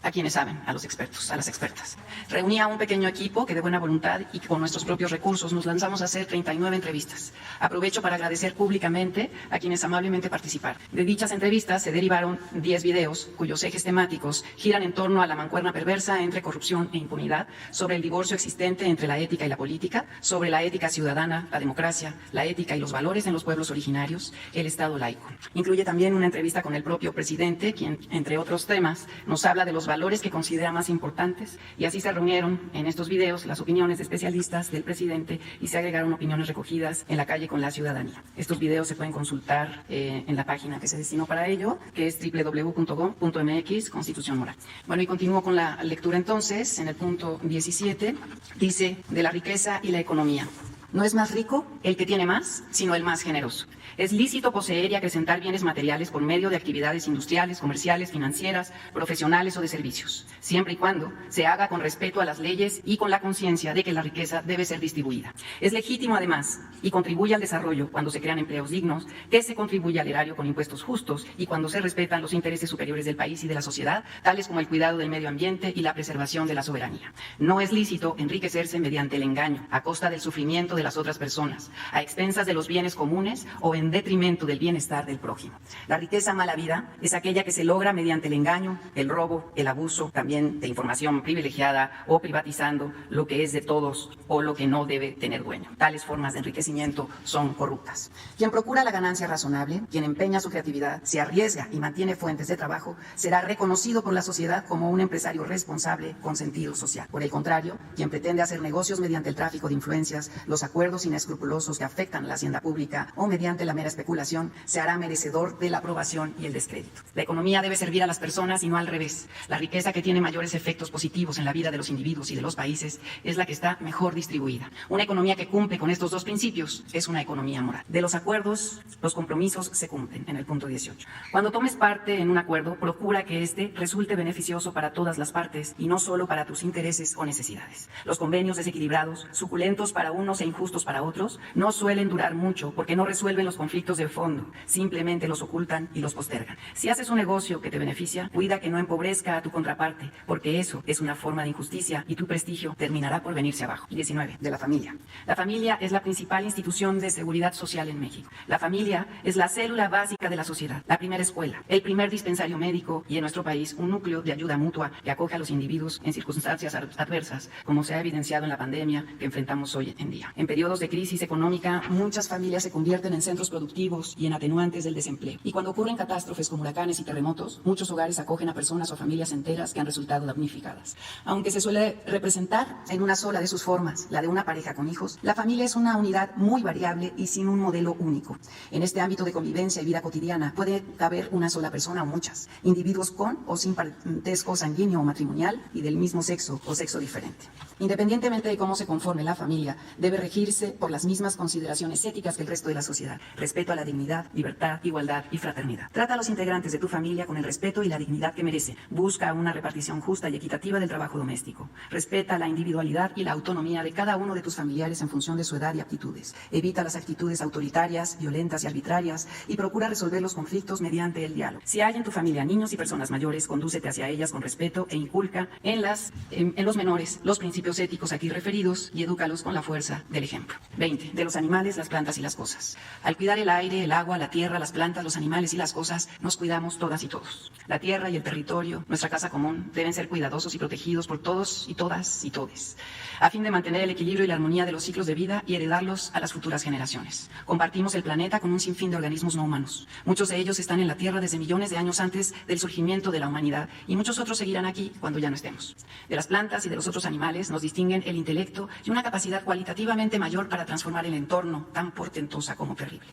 A quienes saben, a los expertos, a las expertas. Reuní a un pequeño equipo que de buena voluntad y con nuestros propios recursos nos lanzamos a hacer 39 entrevistas. Aprovecho para agradecer públicamente a quienes amablemente participaron. De dichas entrevistas se derivaron 10 videos cuyos ejes temáticos giran en torno a la mancuerna perversa entre corrupción e impunidad, sobre el divorcio existente entre la ética y la política, sobre la ética ciudadana, la democracia, la ética y los valores en los pueblos originarios, el Estado laico. Incluye también una entrevista con el propio presidente, quien, entre otros temas, nos habla de los valores que considera más importantes, y así se reunieron en estos videos las opiniones de especialistas del presidente y se agregaron opiniones recogidas en la calle con la ciudadanía. Estos videos se pueden consultar en la página que se destinó para ello, que es www.go.mx Constitución Moral. Bueno, y continúo con la lectura entonces. En el punto 17 dice: de la riqueza y la economía. No es más rico el que tiene más, sino el más generoso. Es lícito poseer y acrecentar bienes materiales por medio de actividades industriales, comerciales, financieras, profesionales o de servicios, siempre y cuando se haga con respeto a las leyes y con la conciencia de que la riqueza debe ser distribuida. Es legítimo, además, y contribuye al desarrollo cuando se crean empleos dignos, que se contribuye al erario con impuestos justos y cuando se respetan los intereses superiores del país y de la sociedad, tales como el cuidado del medio ambiente y la preservación de la soberanía. No es lícito enriquecerse mediante el engaño, a costa del sufrimiento de las otras personas, a expensas de los bienes comunes o en detrimento del bienestar del prójimo. La riqueza mala vida es aquella que se logra mediante el engaño, el robo, el abuso, también de información privilegiada o privatizando lo que es de todos o lo que no debe tener dueño. Tales formas de enriquecimiento son corruptas. Quien procura la ganancia razonable, quien empeña su creatividad, se arriesga y mantiene fuentes de trabajo, será reconocido por la sociedad como un empresario responsable con sentido social. Por el contrario, quien pretende hacer negocios mediante el tráfico de influencias, los acuerdos inescrupulosos que afectan a la hacienda pública o mediante la mera especulación, se hará merecedor de la aprobación y el descrédito. La economía debe servir a las personas y no al revés. La riqueza que tiene mayores efectos positivos en la vida de los individuos y de los países es la que está mejor distribuida. Una economía que cumple con estos dos principios es una economía moral. De los acuerdos, los compromisos se cumplen, en el punto 18. Cuando tomes parte en un acuerdo, procura que éste resulte beneficioso para todas las partes y no solo para tus intereses o necesidades. Los convenios desequilibrados, suculentos para unos e injustos para otros, no suelen durar mucho porque no resuelven los conflictos de fondo, simplemente los ocultan y los postergan. Si haces un negocio que te beneficia, cuida que no empobrezca a tu contraparte, porque eso es una forma de injusticia y tu prestigio terminará por venirse abajo. 19. De la familia. La familia es la principal institución de seguridad social en México. La familia es la célula básica de la sociedad, la primera escuela, el primer dispensario médico y en nuestro país un núcleo de ayuda mutua que acoge a los individuos en circunstancias adversas, como se ha evidenciado en la pandemia que enfrentamos hoy en día. En periodos de crisis económica, muchas familias se convierten en centros productivos y en atenuantes del desempleo. Y cuando ocurren catástrofes como huracanes y terremotos, muchos hogares acogen a personas o familias enteras que han resultado damnificadas. Aunque se suele representar en una sola de sus formas, la de una pareja con hijos, la familia es una unidad muy variable y sin un modelo único. En este ámbito de convivencia y vida cotidiana puede caber una sola persona o muchas, individuos con o sin parentesco sanguíneo o matrimonial y del mismo sexo o sexo diferente. Independientemente de cómo se conforme la familia, debe regirse por las mismas consideraciones éticas que el resto de la sociedad: respeto a la dignidad, libertad, igualdad y fraternidad. Trata a los integrantes de tu familia con el respeto y la dignidad que merecen. Busca una repartición justa y equitativa del trabajo doméstico. Respeta la individualidad y la autonomía de cada uno de tus familiares en función de su edad y aptitudes. Evita las actitudes autoritarias, violentas y arbitrarias y procura resolver los conflictos mediante el diálogo. Si hay en tu familia niños y personas mayores, condúcete hacia ellas con respeto e inculca en los menores los principios éticos aquí referidos y edúcalos con la fuerza del ejemplo. 20. De los animales, las plantas y las cosas. Al cuidar el aire, el agua, la tierra, las plantas, los animales y las cosas, nos cuidamos todas y todos. La tierra y el territorio, nuestra casa común, deben ser cuidadosos y protegidos por todos y todas y todes, a fin de mantener el equilibrio y la armonía de los ciclos de vida y heredarlos a las futuras generaciones. Compartimos el planeta con un sinfín de organismos no humanos. Muchos de ellos están en la Tierra desde millones de años antes del surgimiento de la humanidad y muchos otros seguirán aquí cuando ya no estemos. De las plantas y de los otros animales nos distinguen el intelecto y una capacidad cualitativamente mayor para transformar el entorno tan portentosa como terrible.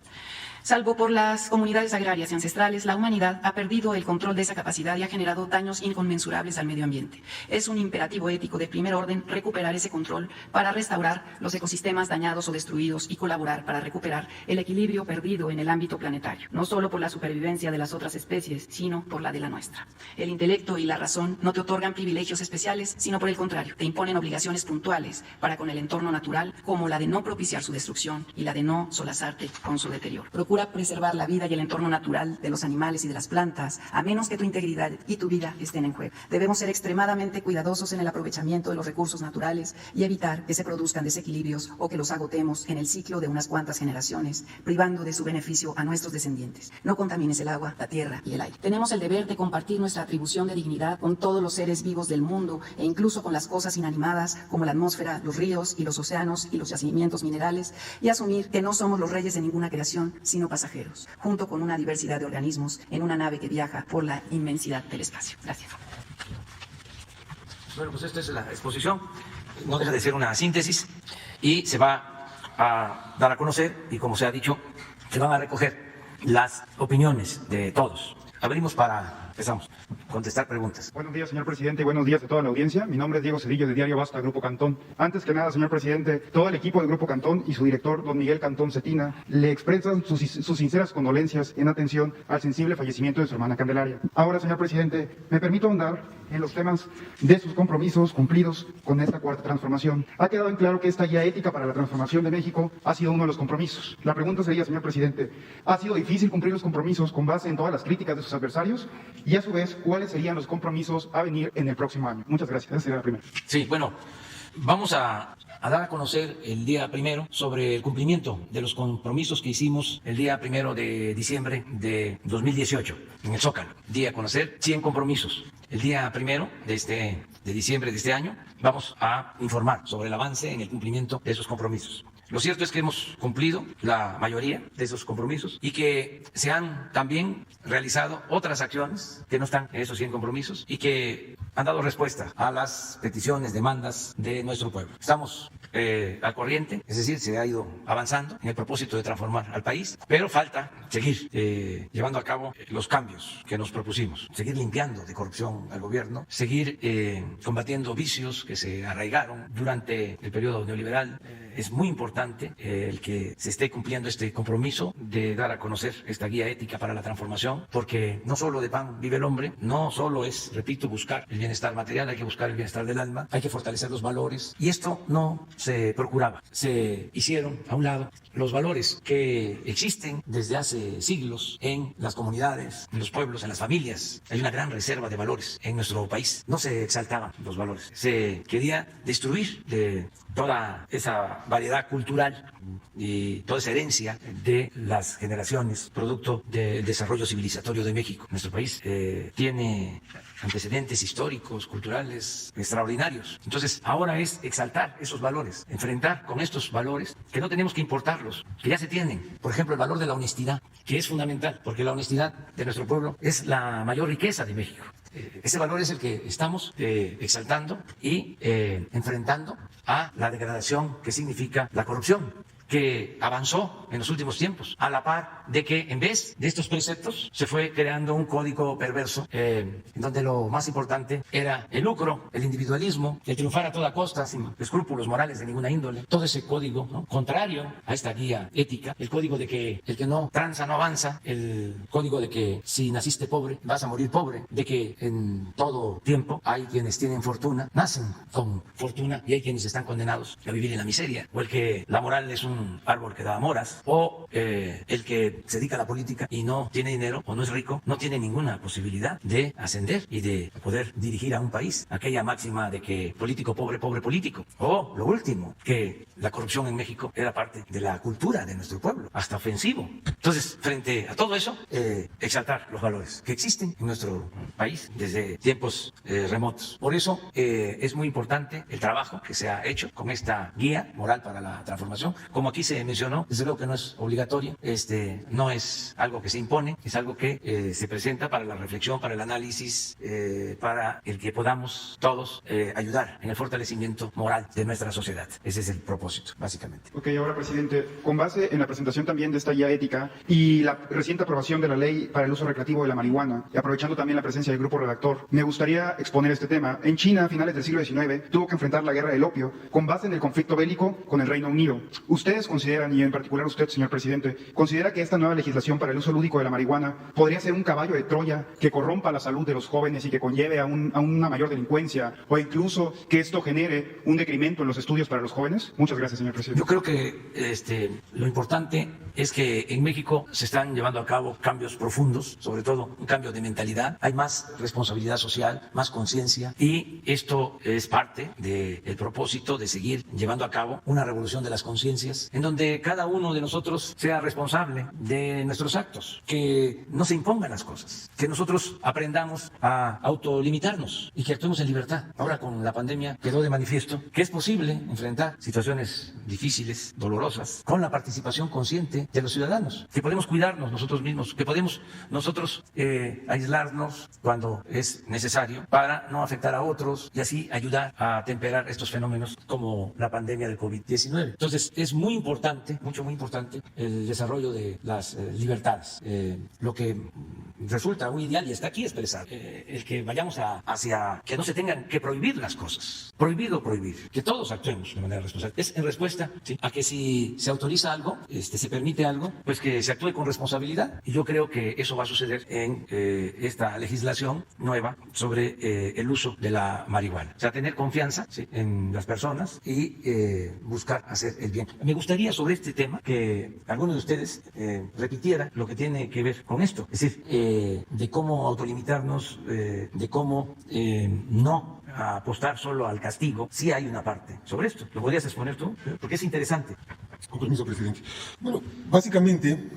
Salvo por las comunidades agrarias y ancestrales, la humanidad ha perdido el control de esa capacidad y ha generado daños inconmensurables al medio ambiente. Es un imperativo ético de primer orden recuperar ese control para restaurar los ecosistemas dañados o destruidos y colaborar para recuperar el equilibrio perdido en el ámbito planetario, no solo por la supervivencia de las otras especies, sino por la de la nuestra. El intelecto y la razón no te otorgan privilegios especiales, sino por el contrario, te imponen obligaciones puntuales para con el entorno natural, como la de no propiciar su destrucción y la de no solazarte con su deterioro. Procura preservar la vida y el entorno natural de los animales y de las plantas, a menos que tu integridad y tu vida estén en juego. Debemos ser extremadamente cuidadosos en el aprovechamiento de los recursos naturales y evitar que se produzcan desequilibrios o que los agotemos en el ciclo de unas cuantas generaciones, privando de su beneficio a nuestros descendientes. No contamines el agua, la tierra y el aire. Tenemos el deber de compartir nuestra atribución de dignidad con todos los seres vivos del mundo e incluso con las cosas inanimadas como la atmósfera, los ríos y los océanos y los yacimientos minerales, y asumir que no somos los reyes de ninguna creación, sino pasajeros, junto con una diversidad de organismos en una nave que viaja por la inmensidad del espacio. Gracias. Bueno, pues esta es la exposición, no deja de ser una síntesis y se va a dar a conocer y, como se ha dicho, se van a recoger las opiniones de todos. Abrimos para, empezamos, contestar preguntas. Buenos días, señor presidente, y buenos días a toda la audiencia. Mi nombre es Diego Cedillo, de Diario Basta, Grupo Cantón. Antes que nada, señor presidente, todo el equipo del Grupo Cantón y su director, don Miguel Cantón Cetina, le expresan sus sinceras condolencias en atención al sensible fallecimiento de su hermana Candelaria. Ahora, señor presidente, me permito ahondar en los temas de sus compromisos cumplidos con esta cuarta transformación. Ha quedado en claro que esta guía ética para la transformación de México ha sido uno de los compromisos. La pregunta sería, señor presidente, ¿ha sido difícil cumplir los compromisos con base en todas las críticas de sus adversarios? Y a su vez, ¿cuáles serían los compromisos a venir en el próximo año? Muchas gracias. Esa sería la primera. Sí, bueno, vamos a dar a conocer el día primero sobre el cumplimiento de los compromisos que hicimos el día 1 de diciembre de 2018 en el Zócalo. Día a conocer 100 compromisos. El día 1 de diciembre de este año vamos a informar sobre el avance en el cumplimiento de esos compromisos. Lo cierto es que hemos cumplido la mayoría de esos compromisos y que se han también realizado otras acciones que no están en esos 100 compromisos y que han dado respuesta a las peticiones, demandas de nuestro pueblo. Estamos al corriente, es decir, se ha ido avanzando en el propósito de transformar al país, pero falta seguir llevando a cabo los cambios que nos propusimos, seguir limpiando de corrupción al gobierno, seguir combatiendo vicios que se arraigaron durante el periodo neoliberal. Es muy importante el que se esté cumpliendo este compromiso de dar a conocer esta guía ética para la transformación, porque no solo de pan vive el hombre, no solo es, repito, buscar el bienestar material, hay que buscar el bienestar del alma, hay que fortalecer los valores, y esto no se procuraba. Se hicieron a un lado los valores que existen desde hace siglos en las comunidades, en los pueblos, en las familias. Hay una gran reserva de valores en nuestro país. No se exaltaban los valores, se quería destruir de toda esa variedad cultural y toda esa herencia de las generaciones producto del desarrollo civilizatorio de México. Nuestro país tiene antecedentes históricos, culturales extraordinarios. Entonces, ahora es exaltar esos valores, enfrentar con estos valores que no tenemos que importarlos, que ya se tienen. Por ejemplo, el valor de la honestidad, que es fundamental, porque la honestidad de nuestro pueblo es la mayor riqueza de México. Ese valor es el que estamos exaltando y enfrentando a la degradación que significa la corrupción, que avanzó en los últimos tiempos, a la par de que en vez de estos preceptos se fue creando un código perverso en donde lo más importante era el lucro, el individualismo, el triunfar a toda costa sin escrúpulos morales de ninguna índole. Todo ese código, ¿no?, contrario a esta guía ética, el código de que el que no tranza no avanza, el código de que si naciste pobre vas a morir pobre, de que en todo tiempo hay quienes tienen fortuna, nacen con fortuna, y hay quienes están condenados a vivir en la miseria, o el que la moral es un árbol que da moras, o el que se dedica a la política y no tiene dinero o no es rico, no tiene ninguna posibilidad de ascender y de poder dirigir a un país. Aquella máxima de que político pobre, pobre político. O lo último, que la corrupción en México era parte de la cultura de nuestro pueblo, hasta ofensivo. Entonces, frente a todo eso, exaltar los valores que existen en nuestro país desde tiempos remotos. Por eso es muy importante el trabajo que se ha hecho con esta guía moral para la transformación, como como aquí se mencionó, desde luego que no es obligatorio, no es algo que se impone, es algo que se presenta para la reflexión, para el análisis, para el que podamos todos ayudar en el fortalecimiento moral de nuestra sociedad. Ese es el propósito, básicamente. Ok, ahora, presidente, con base en la presentación también de esta guía ética y la reciente aprobación de la ley para el uso recreativo de la marihuana, y aprovechando también la presencia del grupo redactor, me gustaría exponer este tema. En China, a finales del siglo XIX, tuvo que enfrentar la guerra del opio con base en el conflicto bélico con el Reino Unido. ¿Ustedes consideran, y en particular usted, señor presidente, considera que esta nueva legislación para el uso lúdico de la marihuana podría ser un caballo de Troya que corrompa la salud de los jóvenes y que conlleve a una mayor delincuencia, o incluso que esto genere un decremento en los estudios para los jóvenes? Muchas gracias, señor presidente. Yo creo que lo importante es que en México se están llevando a cabo cambios profundos, sobre todo un cambio de mentalidad. Hay más responsabilidad social, más conciencia, y esto es parte del propósito de seguir llevando a cabo una revolución de las conciencias, en donde cada uno de nosotros sea responsable de nuestros actos, que no se impongan las cosas, que nosotros aprendamos a autolimitarnos y que actuemos en libertad. Ahora con la pandemia quedó de manifiesto que es posible enfrentar situaciones difíciles, dolorosas, con la participación consciente de los ciudadanos, que podemos cuidarnos nosotros mismos, que podemos nosotros aislarnos cuando es necesario para no afectar a otros y así ayudar a temperar estos fenómenos como la pandemia del COVID-19. Entonces es muy importante, muy importante el desarrollo de las libertades. Lo que resulta un ideal y está aquí expresado, el que vayamos hacia que no se tengan que prohibir las cosas, prohibir, que todos actuemos de manera responsable. Es en respuesta, ¿sí?, a que si se autoriza algo, se permite algo, pues que se actúe con responsabilidad, y yo creo que eso va a suceder en esta legislación nueva sobre el uso de la marihuana. O sea, tener confianza, ¿sí?, en las personas y buscar hacer el bien. Me gustaría sobre este tema que alguno de ustedes repitiera lo que tiene que ver con esto, es decir, de cómo autolimitarnos, de cómo no apostar solo al castigo. Sí hay una parte sobre esto. ¿Lo podrías exponer tú? Porque es interesante. Con permiso, presidente. Bueno, básicamente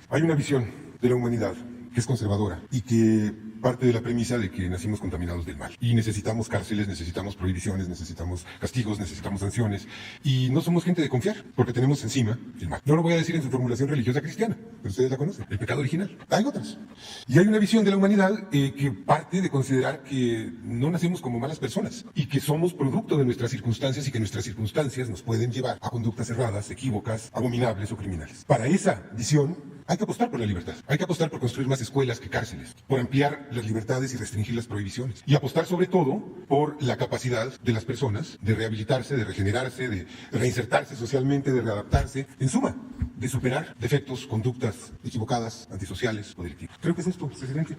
hay una visión de la humanidad que es conservadora y que parte de la premisa de que nacimos contaminados del mal. Y necesitamos cárceles, necesitamos prohibiciones, necesitamos castigos, necesitamos sanciones. Y no somos gente de confiar, porque tenemos encima el mal. No lo voy a decir en su formulación religiosa cristiana, pero ustedes la conocen, el pecado original. Hay otras. Y hay una visión de la humanidad que parte de considerar que no nacemos como malas personas y que somos producto de nuestras circunstancias y que nuestras circunstancias nos pueden llevar a conductas erradas, equívocas, abominables o criminales. Para esa visión hay que apostar por la libertad, hay que apostar por construir más escuelas que cárceles, por ampliar las libertades y restringir las prohibiciones, y apostar sobre todo por la capacidad de las personas de rehabilitarse, de regenerarse, de reinsertarse socialmente, de readaptarse, en suma, de superar defectos, conductas equivocadas, antisociales o delictivas. Creo que es esto, presidente.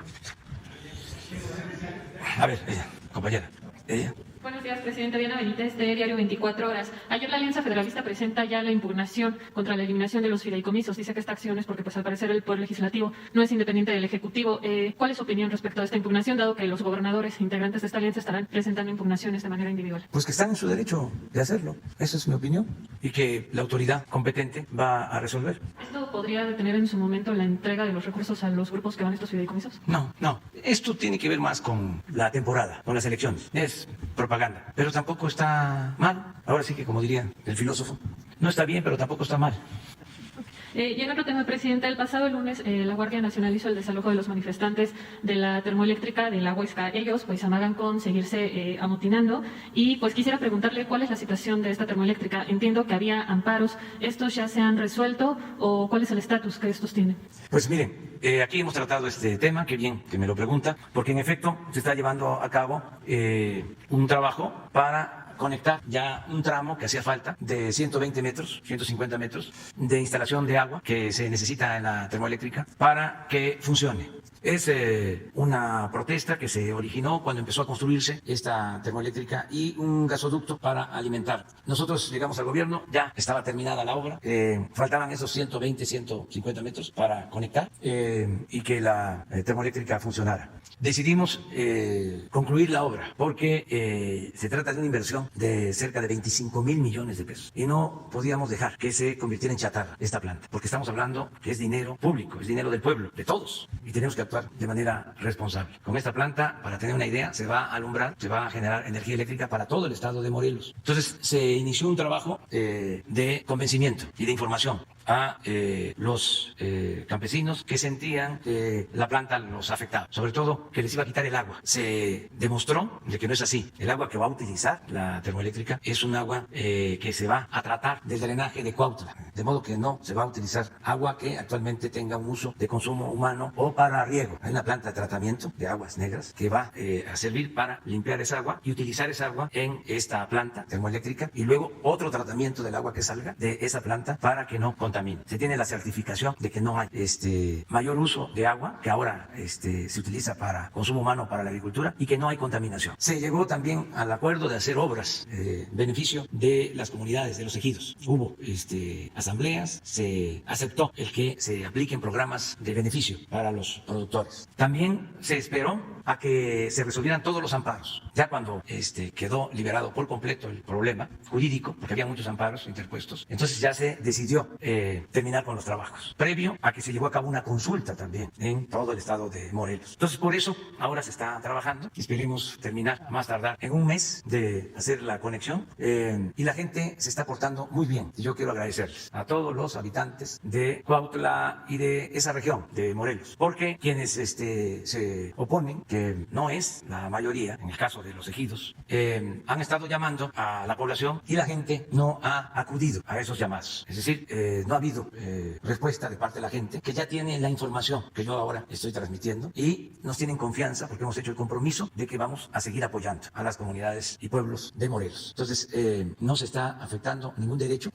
A ver, compañera. Buenos días, presidente. Diana Benítez, de Diario 24 Horas. Ayer la Alianza Federalista presenta ya la impugnación contra la eliminación de los fideicomisos. Dice que esta acción es porque, pues, al parecer, el Poder Legislativo no es independiente del Ejecutivo. ¿Cuál es su opinión respecto a esta impugnación, dado que los gobernadores integrantes de esta alianza estarán presentando impugnaciones de manera individual? Pues que están en su derecho de hacerlo. Esa es mi opinión. Y que la autoridad competente va a resolver. ¿Esto podría detener en su momento la entrega de los recursos a los grupos que van a estos fideicomisos? No. Esto tiene que ver más con la temporada, con las elecciones. Es propaganda. Pero tampoco está mal. Ahora sí que, como diría el filósofo, no está bien, pero tampoco está mal. Y en otro tema, presidente, el pasado lunes la Guardia Nacional hizo el desalojo de los manifestantes de la termoeléctrica de la Huesca. Ellos pues amagan con seguirse amotinando y pues quisiera preguntarle cuál es la situación de esta termoeléctrica. Entiendo que había amparos. ¿Estos ya se han resuelto o cuál es el estatus que estos tienen? Pues miren, aquí hemos tratado este tema, qué bien que me lo pregunta, porque en efecto se está llevando a cabo un trabajo para conectar ya un tramo que hacía falta de 120 metros, 150 metros de instalación de agua que se necesita en la termoeléctrica para que funcione. Es una protesta que se originó cuando empezó a construirse esta termoeléctrica y un gasoducto para alimentar. Nosotros llegamos al gobierno, ya estaba terminada la obra, faltaban esos 120, 150 metros para conectar y que la termoeléctrica funcionara. Decidimos concluir la obra porque se trata de una inversión inversión de cerca de 25,000 millones de pesos. Y no podíamos dejar que se convirtiera en chatarra esta planta, porque estamos hablando que es dinero público, es dinero del pueblo, de todos, y tenemos que actuar de manera responsable. Con esta planta, para tener una idea, se va a alumbrar, se va a generar energía eléctrica para todo el estado de Morelos. Entonces, se inició un trabajo de convencimiento y de información a los campesinos que sentían que la planta los afectaba, sobre todo que les iba a quitar el agua. Se demostró de que no es así. El agua que va a utilizar la termoeléctrica es un agua que se va a tratar del drenaje de Cuautla, de modo que no se va a utilizar agua que actualmente tenga un uso de consumo humano o para riego. Hay una planta de tratamiento de aguas negras que va a servir para limpiar esa agua y utilizar esa agua en esta planta termoeléctrica, y luego otro tratamiento del agua que salga de esa planta para que no contamine. Se tiene la certificación de que no hay mayor uso de agua, que ahora se utiliza para consumo humano, para la agricultura, y que no hay contaminación. Se llegó también al acuerdo de hacer obras beneficio de las comunidades, de los ejidos. Hubo asambleas, se aceptó el que se apliquen programas de beneficio para los productores. También se esperó a que se resolvieran todos los amparos. Ya cuando quedó liberado por completo el problema jurídico, porque había muchos amparos interpuestos, entonces ya se decidió terminar con los trabajos, previo a que se llevó a cabo una consulta también en todo el estado de Morelos. Entonces, por eso ahora se está trabajando. Esperemos terminar a más tardar en un mes de hacer la conexión, y la gente se está portando muy bien. Y yo quiero agradecerles a todos los habitantes de Cuautla y de esa región de Morelos, porque quienes se oponen, que no es la mayoría, en el caso de los ejidos, han estado llamando a la población y la gente no ha acudido a esos llamados. Es decir, no ha habido respuesta de parte de la gente, que ya tiene la información que yo ahora estoy transmitiendo, y nos tienen confianza porque hemos hecho el compromiso de que vamos a seguir apoyando a las comunidades y pueblos de Morelos. Entonces, no se está afectando ningún derecho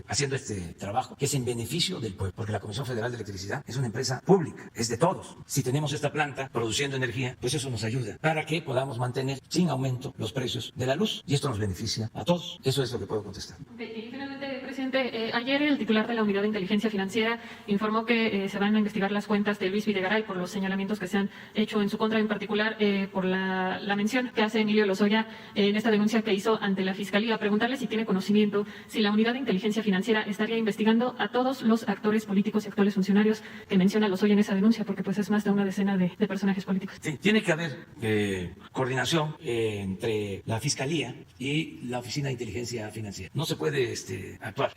haciendo este trabajo que es en beneficio del pueblo, porque la Comisión Federal de Electricidad es una empresa pública, es de todos. Si tenemos esta planta produciendo energía, pues eso nos ayuda para que podamos mantener sin aumento los precios de la luz, y esto nos beneficia a todos. Eso es lo que puedo contestar. Y finalmente, presidente, ayer el titular de la Unidad de Inteligencia Financiera informó que se van a investigar las cuentas de Luis Videgaray por los señalamientos que se han hecho en su contra, en particular por la mención que hace Emilio Lozoya en esta denuncia que hizo ante la Fiscalía. Preguntarle si tiene conocimiento, si la Unidad de Inteligencia Financiera estaría investigando a todos los actores políticos y actuales funcionarios que menciona Lozoya en esa denuncia, porque pues es más de una decena de personajes políticos. Sí, tiene que haber coordinación entre la Fiscalía y la Oficina de Inteligencia Financiera. No se puede actuar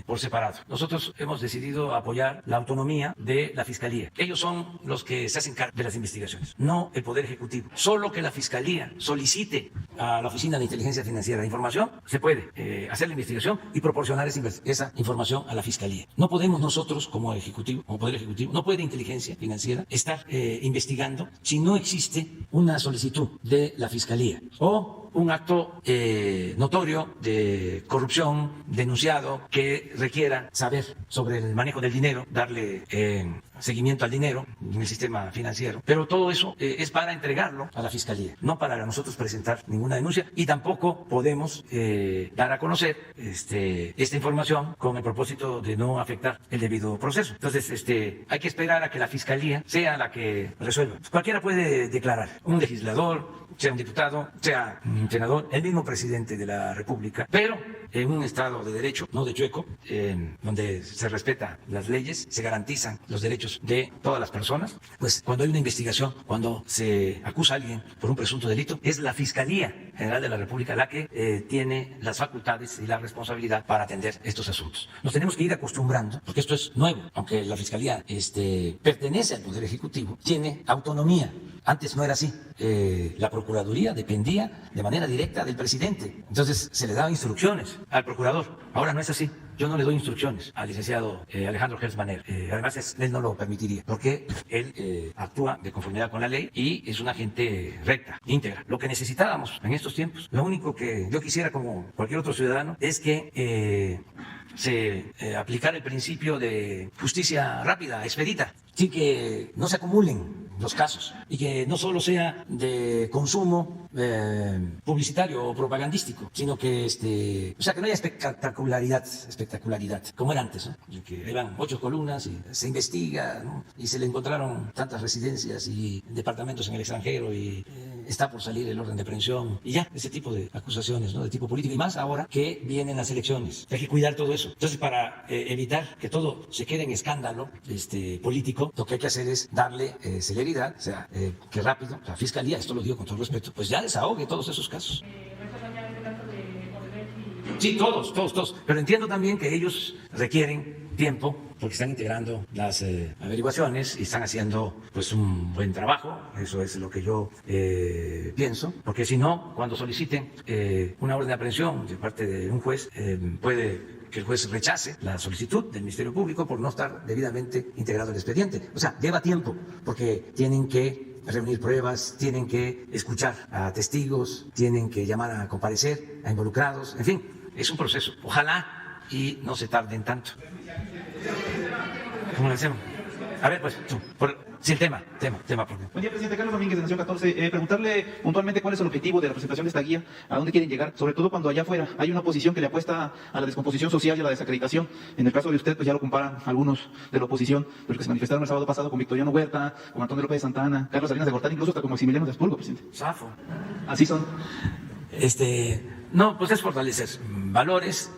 por separado. Nosotros hemos decidido apoyar la autonomía de la Fiscalía. Ellos son los que se hacen cargo de las investigaciones, no el Poder Ejecutivo. Solo que la Fiscalía solicite a la Oficina de Inteligencia Financiera información, se puede hacer la investigación y proporcionar esa información a la Fiscalía. No podemos nosotros, como Ejecutivo, como Poder Ejecutivo, no puede Inteligencia Financiera estar investigando si no existe una solicitud de la Fiscalía o un acto notorio de corrupción denunciado que requiera saber sobre el manejo del dinero, darle seguimiento al dinero en el sistema financiero. Pero todo eso es para entregarlo a la Fiscalía, no para nosotros presentar ninguna denuncia, y tampoco podemos dar a conocer esta información con el propósito de no afectar el debido proceso. Entonces, hay que esperar a que la Fiscalía sea la que resuelva. Cualquiera puede declarar, un legislador, sea un diputado, sea un senador, el mismo presidente de la República, pero en un Estado de derecho, no de chueco, donde se respetan las leyes, se garantizan los derechos de todas las personas, pues cuando hay una investigación, cuando se acusa a alguien por un presunto delito, es la Fiscalía General de la República la que tiene las facultades y la responsabilidad para atender estos asuntos. Nos tenemos que ir acostumbrando, porque esto es nuevo, aunque la Fiscalía pertenece al Poder Ejecutivo, tiene autonomía. Antes no era así. La Procuraduría dependía de manera directa del presidente. Entonces se le daban instrucciones al procurador. Ahora no es así. Yo no le doy instrucciones al licenciado Alejandro Gertz Manero. Además, él no lo permitiría, porque él actúa de conformidad con la ley y es una gente recta, íntegra. Lo que necesitábamos en estos tiempos, lo único que yo quisiera como cualquier otro ciudadano, es que se aplicara el principio de justicia rápida, expedita, sí, que no se acumulen los casos y que no solo sea de consumo publicitario o propagandístico, sino que que no haya espectacularidad espectacularidad, como era antes, ¿no? Que eran 8 columnas y se investiga, ¿no? Y se le encontraron tantas residencias y departamentos en el extranjero y está por salir el orden de aprehensión y ya, ese tipo de acusaciones, ¿no? De tipo político, y más ahora que vienen las elecciones. Hay que cuidar todo eso. Entonces, para evitar que todo se quede en escándalo político, lo que hay que hacer es darle celeridad, o sea, que rápido la Fiscalía, esto lo digo con todo respeto, pues ya desahogue todos esos casos. Sí, todos. Pero entiendo también que ellos requieren tiempo porque están integrando las averiguaciones y están haciendo pues un buen trabajo. Eso es lo que yo pienso. Porque si no, cuando soliciten una orden de aprehensión de parte de un juez, puede que el juez rechace la solicitud del Ministerio Público por no estar debidamente integrado el expediente. O sea, lleva tiempo porque tienen que reunir pruebas, tienen que escuchar a testigos, tienen que llamar a comparecer a involucrados, en fin, es un proceso. Ojalá y no se tarden tanto. ¿Cómo le hacemos? A ver, pues, tú, sí, el tema. Buen día, presidente. Carlos Domínguez, de Nación 14. Preguntarle puntualmente cuál es el objetivo de la presentación de esta guía, a dónde quieren llegar, sobre todo cuando allá afuera hay una oposición que le apuesta a la descomposición social y a la desacreditación. En el caso de usted, pues ya lo comparan algunos de la oposición, los que se manifestaron el sábado pasado con Victoriano Huerta, con Antonio López de Santana, Carlos Salinas de Gortari, incluso hasta con Maximiliano de Habsburgo, presidente. Zafo. Así son. No, pues es fortalecer valores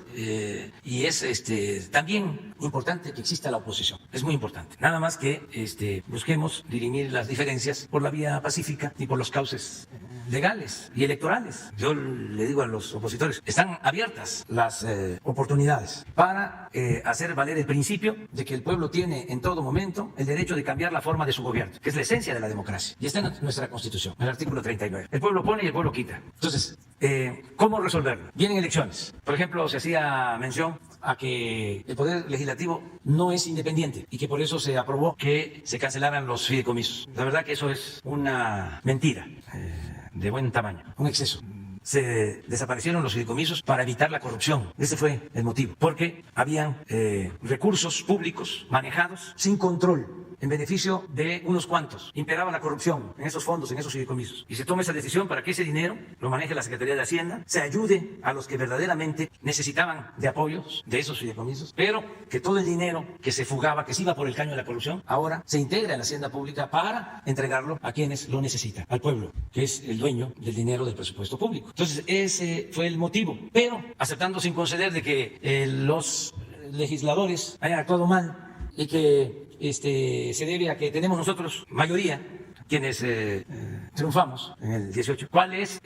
y es también importante que exista la oposición. Es muy importante. Nada más que busquemos dirimir las diferencias por la vía pacífica y por los cauces legales y electorales. Yo le digo a los opositores, están abiertas las oportunidades para hacer valer el principio de que el pueblo tiene en todo momento el derecho de cambiar la forma de su gobierno, que es la esencia de la democracia. Y está en nuestra Constitución, en el artículo 39. El pueblo pone y el pueblo quita. Entonces, ¿cómo resolverlo? Vienen elecciones. Por ejemplo, se hacía mención a que el Poder Legislativo no es independiente y que por eso se aprobó que se cancelaran los fideicomisos. La verdad que eso es una mentira de buen tamaño, un exceso. Se desaparecieron los fideicomisos para evitar la corrupción. Ese fue el motivo, porque habían recursos públicos manejados sin control en beneficio de unos cuantos. Imperaba la corrupción en esos fondos, en esos fideicomisos. Y se toma esa decisión para que ese dinero lo maneje la Secretaría de Hacienda, se ayude a los que verdaderamente necesitaban de apoyos de esos fideicomisos, pero que todo el dinero que se fugaba, que se iba por el caño de la corrupción, ahora se integra en la Hacienda Pública para entregarlo a quienes lo necesitan, al pueblo, que es el dueño del dinero del presupuesto público. Entonces, ese fue el motivo, pero aceptando sin conceder de que los legisladores hayan actuado mal y que se debe a que tenemos nosotros mayoría, quienes triunfamos en el 18. ¿Cuál es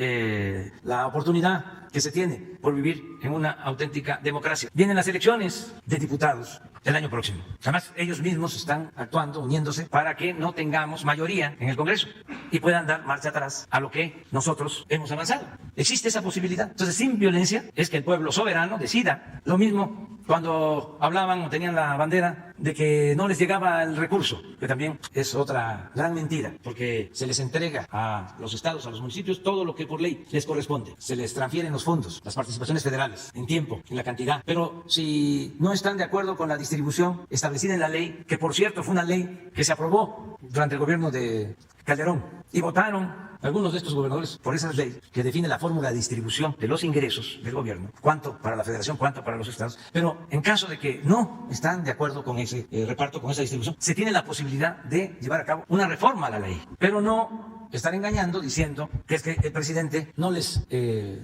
la oportunidad que se tiene por vivir en una auténtica democracia? Vienen las elecciones de diputados el año próximo. Además, ellos mismos están actuando, uniéndose para que no tengamos mayoría en el Congreso y puedan dar marcha atrás a lo que nosotros hemos avanzado. Existe esa posibilidad. Entonces, sin violencia, es que el pueblo soberano decida. Lo mismo cuando hablaban o tenían la bandera de que no les llegaba el recurso, que también es otra gran mentira, porque se les entrega a los estados, a los municipios, todo lo que por ley les corresponde. Se les transfieren los fondos, las participaciones federales, en tiempo, en la cantidad. Pero si no están de acuerdo con la distribución establecida en la ley, que por cierto fue una ley que se aprobó durante el gobierno de Calderón, y votaron algunos de estos gobernadores por esa ley que define la fórmula de distribución de los ingresos del gobierno, cuánto para la federación, cuánto para los estados. Pero en caso de que no están de acuerdo con ese reparto, con esa distribución, se tiene la posibilidad de llevar a cabo una reforma a la ley, pero no estar engañando diciendo que es que el presidente no les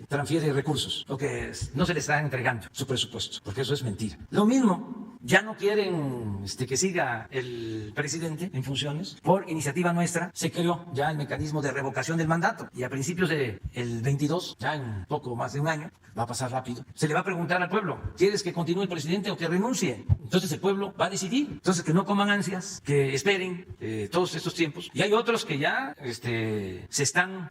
transfiere recursos o que no se les está entregando su presupuesto, porque eso es mentira. Lo mismo, ya no quieren que siga el presidente en funciones. Por iniciativa nuestra se creó ya el mecanismo de revocación del mandato y a principios del 22, ya en poco más de un año, va a pasar rápido, se le va a preguntar al pueblo, ¿quieres que continúe el presidente o que renuncie? Entonces el pueblo va a decidir. Entonces que no coman ansias, que esperen todos estos tiempos. Y hay otros que ya se están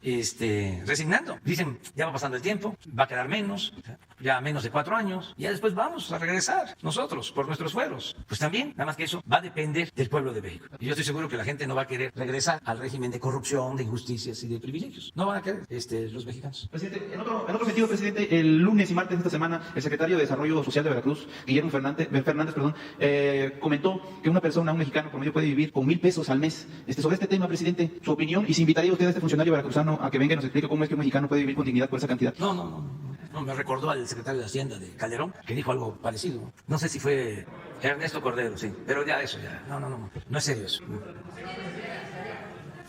resignando. Dicen, ya va pasando el tiempo, va a quedar menos, ya menos de 4 años, y ya después vamos a regresar nosotros por nuestros fueros. Pues también, nada más que eso, va a depender del pueblo de México. Y yo estoy seguro que la gente no va a querer regresar al régimen de corrupción, de injusticias y de privilegios. No van a querer los mexicanos. Presidente, en otro sentido, presidente, el lunes y martes de esta semana, el secretario de Desarrollo Social de Veracruz, Guillermo Fernández, comentó que una persona, un mexicano promedio, puede vivir con 1,000 pesos al mes. Sobre este tema, presidente, su opinión, y si invitaría usted a este funcionario veracruzano a que venga y nos explique cómo es que un mexicano puede vivir con dignidad por esa cantidad. No. No, me recordó al secretario de Hacienda de Calderón, que dijo algo parecido. No sé si fue Ernesto Cordero, sí, pero ya eso, ya. No es serio eso.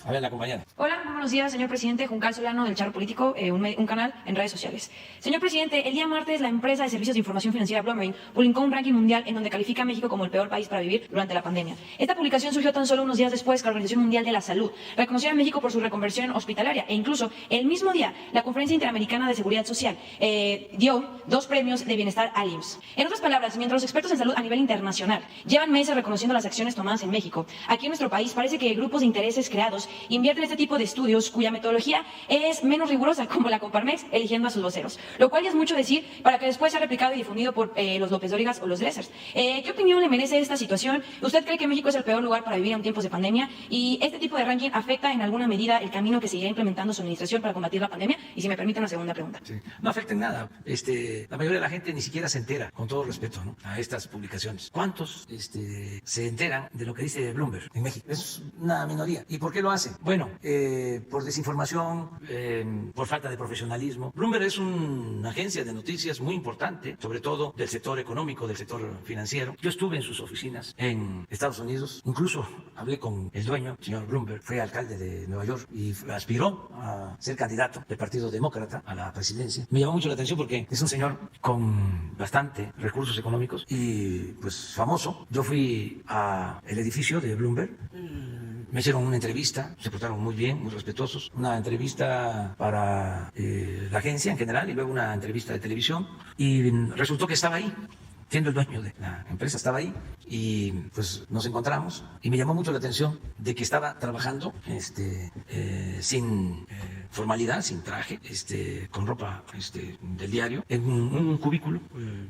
A ver, la compañera. Hola, muy buenos días, señor presidente. Juncal Solano del Charro Político, un canal en redes sociales. Señor presidente, el día martes la empresa de servicios de información financiera Bloomberg publicó un ranking mundial en donde califica a México como el peor país para vivir durante la pandemia. Esta publicación surgió tan solo unos días después que la Organización Mundial de la Salud reconoció a México por su reconversión hospitalaria e incluso el mismo día la Conferencia Interamericana de Seguridad Social dio 2 premios de bienestar al IMSS. En otras palabras, mientras los expertos en salud a nivel internacional llevan meses reconociendo las acciones tomadas en México, aquí en nuestro país parece que grupos de intereses creados invierten en este tipo de estudios cuya metodología es menos rigurosa, como la Coparmex, eligiendo a sus voceros, lo cual ya es mucho decir para que después sea replicado y difundido por los López Dórigas o los Dressers. ¿Qué opinión le merece esta situación? ¿Usted cree que México es el peor lugar para vivir en tiempos de pandemia? ¿Y este tipo de ranking afecta en alguna medida el camino que seguirá implementando su administración para combatir la pandemia? Y si me permite una segunda pregunta. Sí. No afecta en nada. La mayoría de la gente ni siquiera se entera, con todo respeto, ¿no?, a estas publicaciones. ¿Cuántos se enteran de lo que dice Bloomberg en México? Es una minoría. ¿Y por qué lo hacen? Bueno, por desinformación, por falta de profesionalismo. Bloomberg es una agencia de noticias muy importante, sobre todo del sector económico, del sector financiero. Yo estuve en sus oficinas en Estados Unidos, incluso hablé con el dueño, el señor Bloomberg, fue alcalde de Nueva York y aspiró a ser candidato del Partido Demócrata a la presidencia. Me llamó mucho la atención porque es un señor con bastante recursos económicos y pues famoso. Yo fui al edificio de Bloomberg. Me hicieron una entrevista, se portaron muy bien, muy respetuosos. Una entrevista para la agencia en general y luego una entrevista de televisión. Y resultó que estaba ahí, siendo el dueño de la empresa, estaba ahí. Y pues nos encontramos y me llamó mucho la atención de que estaba trabajando sin formalidad, sin traje, con ropa del diario, en un cubículo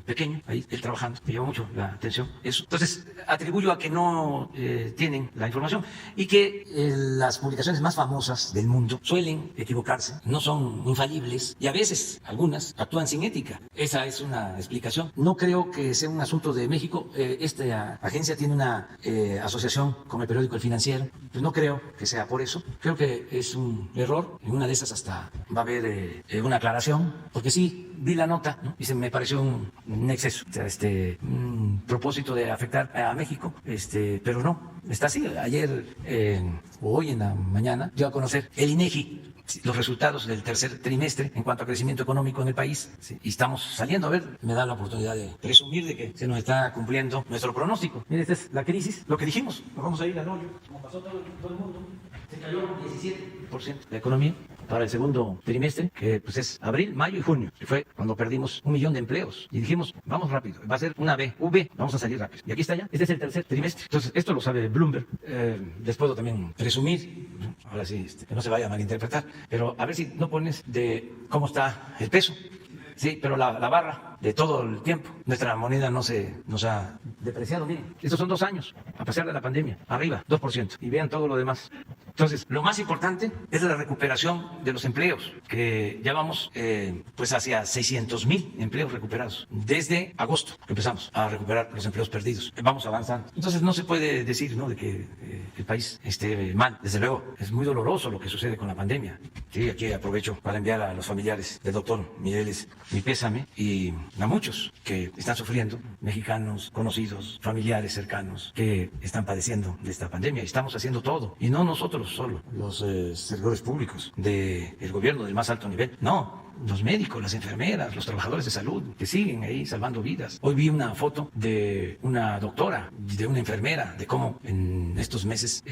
pequeño, ahí él trabajando. Me llamó mucho la atención eso. Entonces atribuyo a que no tienen la información y que las publicaciones más famosas del mundo suelen equivocarse, no son infalibles y a veces algunas actúan sin ética. Esa es una explicación. No creo que sea un asunto de México. Esta agencia tiene una asociación con el periódico El Financiero. Pues no creo que sea por eso. Creo que es un error. En una de esas hasta va a haber una aclaración, porque sí vi la nota, ¿no?, y me pareció un exceso, un propósito de afectar a México, pero no, está así. Ayer o hoy en la mañana dio a conocer el INEGI los resultados del tercer trimestre en cuanto a crecimiento económico en el país, ¿sí?, y estamos saliendo. A ver, me da la oportunidad de presumir de que se nos está cumpliendo nuestro pronóstico. Mire, esta es la crisis, lo que dijimos, nos vamos a ir al hoyo, como pasó todo el mundo. Se cayó 17% la economía para el segundo trimestre, que pues es abril, mayo y junio, que fue cuando perdimos 1 millón de empleos. Y dijimos, vamos rápido, va a ser una V, vamos a salir rápido. Y aquí está ya, este es el tercer trimestre. Entonces, esto lo sabe Bloomberg. Les puedo también presumir, ¿no?, ahora sí, que no se vaya a malinterpretar, pero a ver si no pones de cómo está el peso. Sí, pero la barra de todo el tiempo, nuestra moneda no se nos ha depreciado. Miren, estos son 2 años, a pesar de la pandemia, arriba, 2%. Y vean todo lo demás. Entonces, lo más importante es la recuperación de los empleos, que ya vamos pues hacia 600,000 empleos recuperados. Desde agosto que empezamos a recuperar los empleos perdidos. Vamos avanzando. Entonces, no se puede decir, ¿no?, de que el país esté mal. Desde luego, es muy doloroso lo que sucede con la pandemia. Sí, aquí aprovecho para enviar a los familiares del doctor Mireles mi pésame, y a muchos que están sufriendo, mexicanos, conocidos, familiares cercanos, que están padeciendo de esta pandemia. Y estamos haciendo todo, y no nosotros solo, los servidores públicos del gobierno del más alto nivel, no, los médicos, las enfermeras, los trabajadores de salud que siguen ahí salvando vidas. Hoy vi una foto de una doctora, de una enfermera, de cómo en estos meses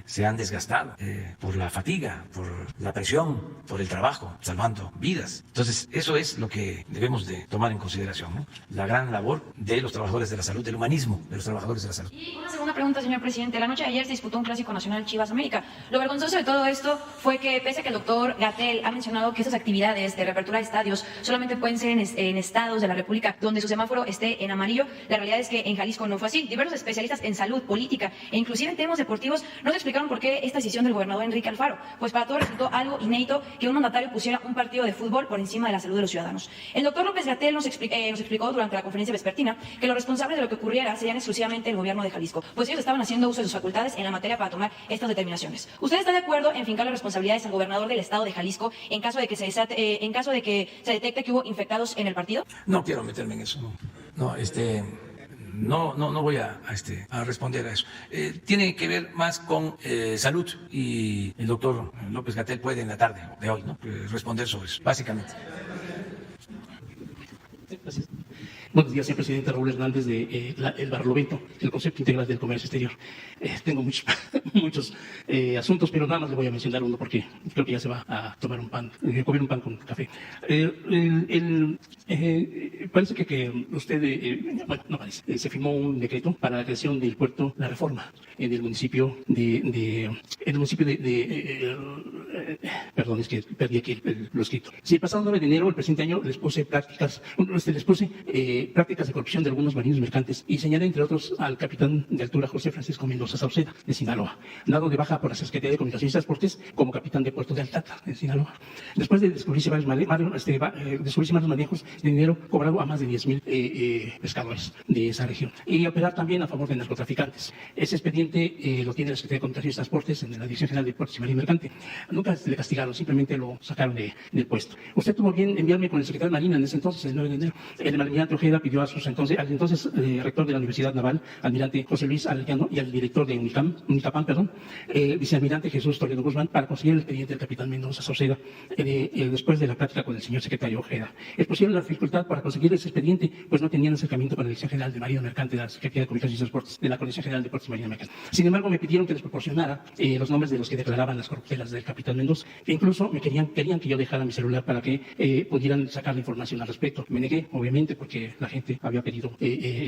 se han desgastado por la fatiga, por la presión, por el trabajo, salvando vidas. Entonces, eso es lo que debemos de tomar en consideración, ¿no?, la gran labor de los trabajadores de la salud, del humanismo de los trabajadores de la salud. Y una segunda pregunta, señor presidente. La noche de ayer se disputó un clásico nacional Chivas América. Lo vergonzoso de todo esto fue que, pese a que el doctor Gatell ha mencionado que esas actividades de reapertura de estadios solamente pueden ser en estados de la República donde su semáforo esté en amarillo, la realidad es que en Jalisco no fue así. Diversos especialistas en salud, política e inclusive en temas deportivos nos explicaron por qué esta decisión del gobernador Enrique Alfaro. Pues para todos resultó algo inédito que un mandatario pusiera un partido de fútbol por encima de la salud de los ciudadanos. El doctor López Gatell nos explicó durante la conferencia vespertina que los responsables de lo que ocurriera serían exclusivamente el gobierno de Jalisco, pues ellos estaban haciendo uso de sus facultades en la materia para tomar estas determinaciones. ¿Usted está de acuerdo en fincar las responsabilidades al gobernador del estado de Jalisco en caso de que se desate en caso de que se detecte que hubo infectados en el partido? No quiero meterme en eso, no voy a responder a eso. Tiene que ver más con salud y el doctor López-Gatell puede en la tarde de hoy, ¿no?, responder sobre eso, básicamente. Gracias. Buenos días, señor presidente. Raúl Hernández de El Barlovento, el Concepto Integral del Comercio Exterior. Tengo muchos asuntos, pero nada más le voy a mencionar uno porque creo que ya se va a tomar comer un pan con café. Parece que usted, bueno, no parece, se firmó un decreto para la creación del puerto La Reforma en el municipio perdón, es que perdí aquí lo escrito. Sí, el pasado 9 de enero, el presente año, les puse prácticas de corrupción de algunos marinos mercantes y señalé, entre otros, al capitán de altura José Francisco Mendoza Sauceda, de Sinaloa, dado de baja por la Secretaría de Comunicaciones y Transportes como capitán de puerto de Altata, en Sinaloa. Después de descubrirse varios manejos de dinero cobrado a más de 10,000 pescadores de esa región y operar también a favor de narcotraficantes. Ese expediente lo tiene la Secretaría de Comunicaciones y Transportes en la Dirección General de Puertos y Marina Mercante. Nunca le castigaron, simplemente lo sacaron del puesto. Usted tuvo bien enviarme con el secretario de Marina en ese entonces, el 9 de enero. El almirante Ojeda pidió al entonces rector de la Universidad Naval, almirante José Luis Arellano, y al director de Unicapam, vicealmirante Jesús Toledo Guzmán, para conseguir el expediente del capitán Mendoza Sauceda después de la plática con el señor secretario Ojeda. Expusieron la dificultad para conseguir ese expediente, pues no tenían acercamiento con la Dirección General de Marina Mercante de la Secretaría de Comunicaciones y Transportes, de la Coordinación General de Puertos y Marina Mercante. Sin embargo, me pidieron que les proporcionara los nombres de los que declaraban las corruptelas del capitán Mendoza, e incluso me querían que yo dejara mi celular para que pudieran sacar la información al respecto. Me negué, obviamente, porque la gente había pedido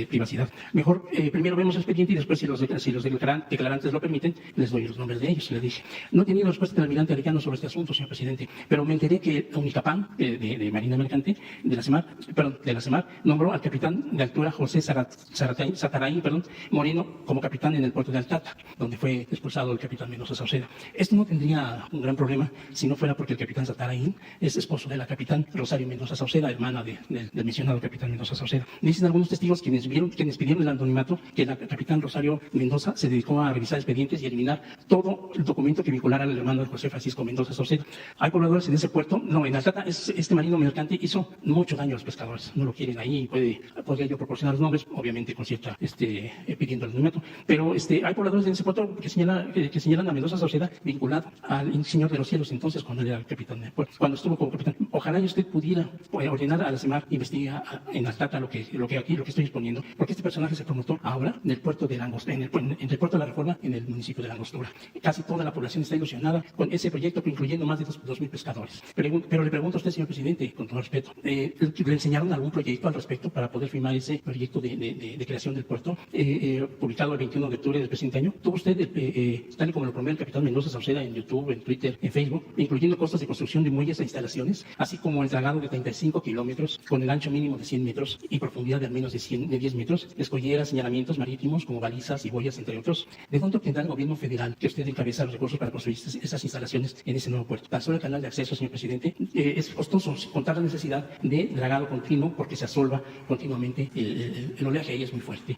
privacidad. Mejor, primero vemos el expediente y después, si los declarantes lo permiten, les doy los nombres de ellos. Le dije, no he tenido respuesta del almirante Arellano sobre este asunto, señor presidente, pero me enteré que Unicapam, de Marina Mercante, de la CEMAR, nombró al capitán de altura José Sataray Moreno como capitán en el puerto de Altata, donde fue expulsado el capitán Mendoza Sauceda. Esto no tendría un gran problema si no fuera porque el capitán Sataray es esposo de la capitán Rosario Mendoza Sauceda, hermana del mencionado capitán Mendoza Sauceda. Dicen algunos testigos quienes pidieron el anonimato que la capitán Rosario Mendoza se dedicó a revisar expedientes y eliminar todo el documento que vinculara al hermano de José Francisco Mendoza Sauceda. Hay pobladores en ese puerto, no, en Altata, este marino mercante hizo mucho daño a los pescadores, no lo quieren ahí, podría yo proporcionar los nombres, obviamente con cierta, pidiendo el anonimato, pero hay pobladores en ese puerto que señalan a Mendoza Sauceda vinculado al señor de los cielos, entonces, cuando él era el capitán del puerto, cuando estuvo como capitán. Ojalá y usted pudiera ordenar a la CEMAR investigar en Altata lo que estoy exponiendo, porque este personaje se promotó ahora del puerto de Langostura, en el puerto de la Reforma, en el municipio de Langostura. Casi toda la población está ilusionada con ese proyecto, incluyendo más de 2,000 pescadores. Pero le pregunto a usted, señor presidente, con todo respeto, ¿le enseñaron algún proyecto al respecto para poder firmar ese proyecto de creación del puerto, publicado el 21 de octubre del presente año? ¿Tuvo usted, tal y como lo promueve el capitán Mendoza Sauceda en YouTube, en Twitter, en Facebook, incluyendo costos de construcción de muelles e instalaciones, así como el dragado de 35 kilómetros con el ancho mínimo de 100 metros y profundidad de al menos de 10 metros, escolleras, señalamientos marítimos como balizas y boyas, entre otros? ¿De dónde obtendrá el gobierno federal que usted encabeza los recursos para construir esas instalaciones en ese nuevo puerto? Tan solo el canal de acceso, señor presidente, es costoso, sin contar la necesidad de dragado continuo, porque se asolva continuamente, el oleaje ahí es muy fuerte.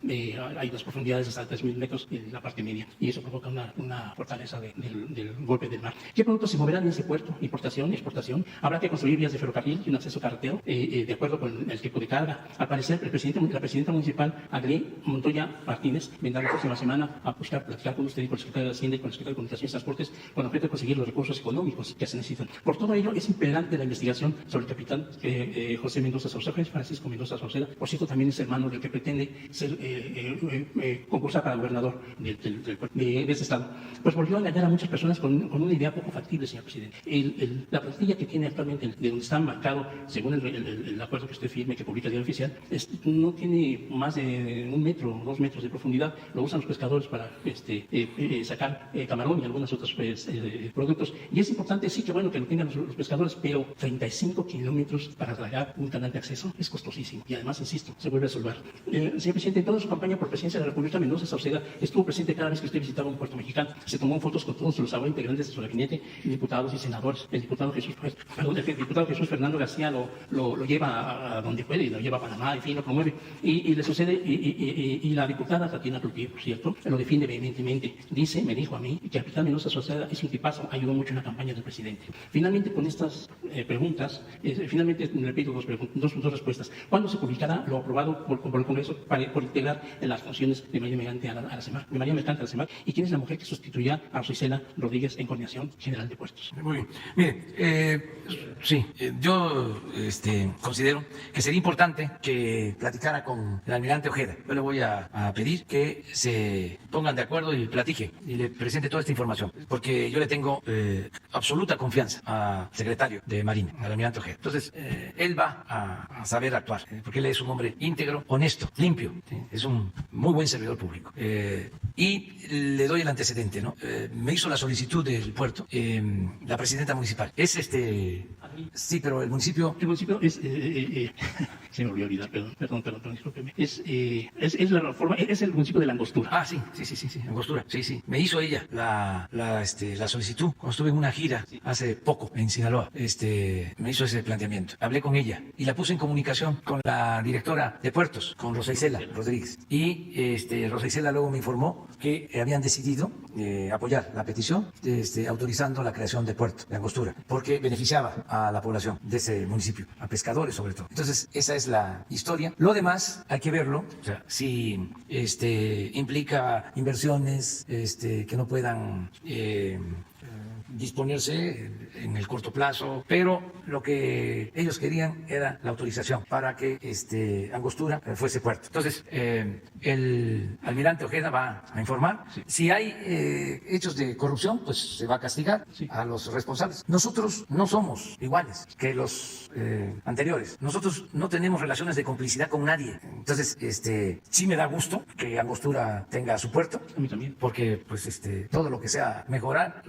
Hay unas profundidades hasta 3,000 metros en la parte media y eso provoca una fortaleza del golpe del mar. ¿Qué productos se moverán en ese puerto? Importación y exportación. Habrá que construir vías de ferrocarril y un acceso carretero de acuerdo con el tipo de carga. Al parecer, la presidenta municipal, Aglé Montoya Martínez, vendrá la próxima semana a platicar con usted y con el secretario de Hacienda y con el secretario de Comunicaciones y Transportes con objeto de conseguir los recursos económicos que se necesitan. Por todo ello, es imperante la investigación sobre el capitán José Mendoza Sauceda, Francisco Mendoza Sauceda. Por cierto, también es hermano del que pretende ser concursar para gobernador de ese estado. Pues volvió a engañar a muchas personas con una idea poco factible, señor presidente. La plantilla que tiene actualmente, de donde está marcado, según el acuerdo que usted firme, que publica el diario oficial, no tiene más de 1 metro, 2 metros de profundidad. Lo usan los pescadores para sacar camarón y algunos otros productos. Y es importante, sí, que bueno que lo tengan los pescadores, pero 35 kilómetros para dragar un canal de acceso es costosísimo. Y además, insisto, se vuelve a solvar. Señor presidente, en toda su campaña por presidencia de la República, Mendoza Sauceda estuvo presente cada vez que usted visitaba un puerto mexicano. Se tomó fotos con todos los ahora integrantes de su gabinete diputados y senadores. El diputado Jesús Fernando García lo lleva a donde puede, lo lleva a Panamá, en fin, lo promueve. Y le sucede, y la diputada Tatiana Cloutier, por cierto, lo defiende vehementemente. Me dijo a mí, que Capitán Mendoza Sauceda es un tipazo, ayudó mucho en la campaña del presidente. Finalmente, con estas preguntas, finalmente le pido dos respuestas. ¿Cuándo se publicará lo aprobado por el Congreso por integrar en las funciones de María Mercante a la CEMAR? De María Mercante a la CEMAR. ¿Y quién es la mujer que sustituirá a Rosicela Rodríguez en Coordinación General de Puestos? Muy bien. Mire, sí, yo considero que sería importante que platicara con el almirante Ojeda. Yo le voy a pedir que se pongan de acuerdo y platique y le presente toda esta información, porque yo le tengo absoluta confianza al secretario de Marina, al almirante Ojeda. Entonces, él va a saber actuar, porque él es un hombre íntegro, honesto, limpio, ¿sí? Es un muy buen servidor público. Y le doy el antecedente, ¿no? Me hizo la solicitud del puerto la presidenta municipal. Es sí, pero el municipio... El municipio es... se me olvidó olvidar, perdón, discúlpeme. Es el municipio de La Angostura. Ah, sí, Angostura, sí. Me hizo ella la solicitud cuando estuve en una gira hace poco en Sinaloa. Me hizo ese planteamiento. Hablé con ella y la puse en comunicación con la directora de puertos, con Rosa Isela Rodríguez. Y Rosa Isela luego me informó que habían decidido apoyar la petición autorizando la creación de puerto de Angostura, porque beneficiaba a la población de ese municipio, a pescadores sobre todo. Entonces, esa es la historia. Lo demás hay que verlo, o sea, si implica inversiones que no puedan disponerse en el corto plazo, pero lo que ellos querían era la autorización para que Angostura fuese puerto. Entonces, el almirante Ojeda va a informar. Sí. Si hay hechos de corrupción, pues se va a castigar a los responsables. Nosotros no somos iguales que los anteriores. Nosotros no tenemos relaciones de complicidad con nadie. Entonces, sí me da gusto que Angostura tenga su puerto. A mí también. Porque, pues, todo lo que sea mejorar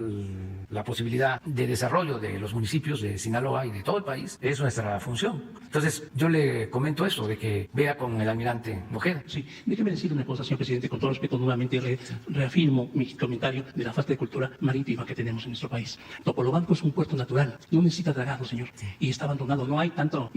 la posibilidad de desarrollo de los municipios de Sinaloa y de todo el país es nuestra función. Entonces, yo le comento eso, de que vea con el almirante Ojeda. Sí, déjeme decir una cosa, señor presidente, con todo respeto, nuevamente reafirmo mi comentario de la falta de cultura marítima que tenemos en nuestro país. Topolobampo es un puerto natural, no necesita dragado, señor, y está abandonado, no hay tanto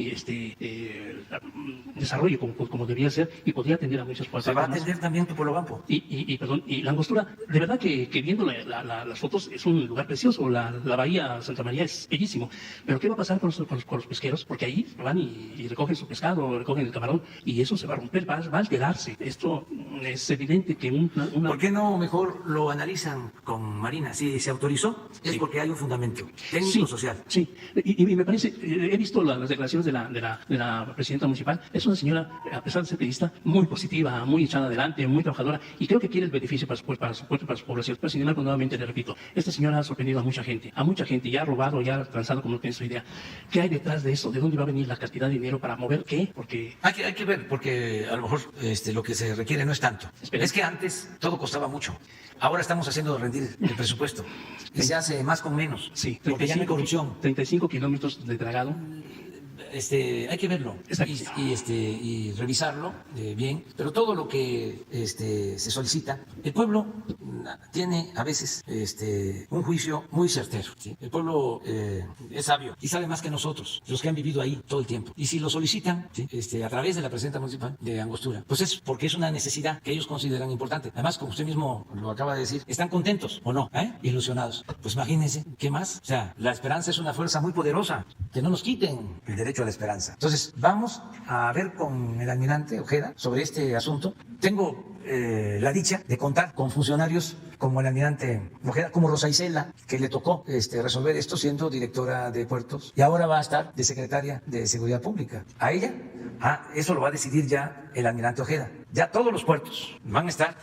desarrollo como debería ser, y podría atender a muchas puertas. Se va a atender también Topolobampo. Y La Angostura, de verdad que viendo las fotos es un lugar precioso, la bahía Santa María es bellísimo, pero ¿qué va a pasar con los pesqueros? Porque ahí van y recogen su pescado, recogen el camarón, y eso se va a romper, va a alterarse. Esto es evidente que ¿Por qué no mejor lo analizan con Marina? Si se autorizó, es porque hay un fundamento técnico social. Sí, y me parece, he visto las declaraciones de la presidenta municipal. Es una señora, a pesar de ser periodista, muy positiva, muy echada adelante, muy trabajadora, y creo que quiere el beneficio para su población. Pero sin embargo, nuevamente le repito, esta señora ha sorprendido a mucha gente, y ha robado, ya ha transado como no tiene su idea. ¿Qué hay detrás de eso? ¿De dónde va a venir la cantidad de dinero para mover qué? Porque hay que ver, porque a lo mejor lo que se requiere no es tanto. Es que antes todo costaba mucho. Ahora estamos haciendo rendir el presupuesto y se hace más con menos. Sí, porque ya no hay corrupción. 35 kilómetros de dragado. Hay que verlo y revisarlo bien, pero todo lo que se solicita, el pueblo tiene a veces un juicio muy certero, ¿sí? El pueblo es sabio y sabe más que nosotros, los que han vivido ahí todo el tiempo. Y si lo solicitan, ¿sí? A través de la presidenta municipal de Angostura, pues es porque es una necesidad que ellos consideran importante. Además, como usted mismo lo acaba de decir, ¿están contentos o no? Ilusionados. Pues imagínense, ¿qué más? O sea, la esperanza es una fuerza muy poderosa, que no nos quiten el derecho a la esperanza. Entonces, vamos a ver con el almirante Ojeda sobre este asunto. Tengo la dicha de contar con funcionarios como el almirante Ojeda, como Rosa Isela, que le tocó resolver esto siendo directora de puertos, y ahora va a estar de secretaria de Seguridad Pública. A ella, eso lo va a decidir ya el almirante Ojeda. Ya todos los puertos van a estar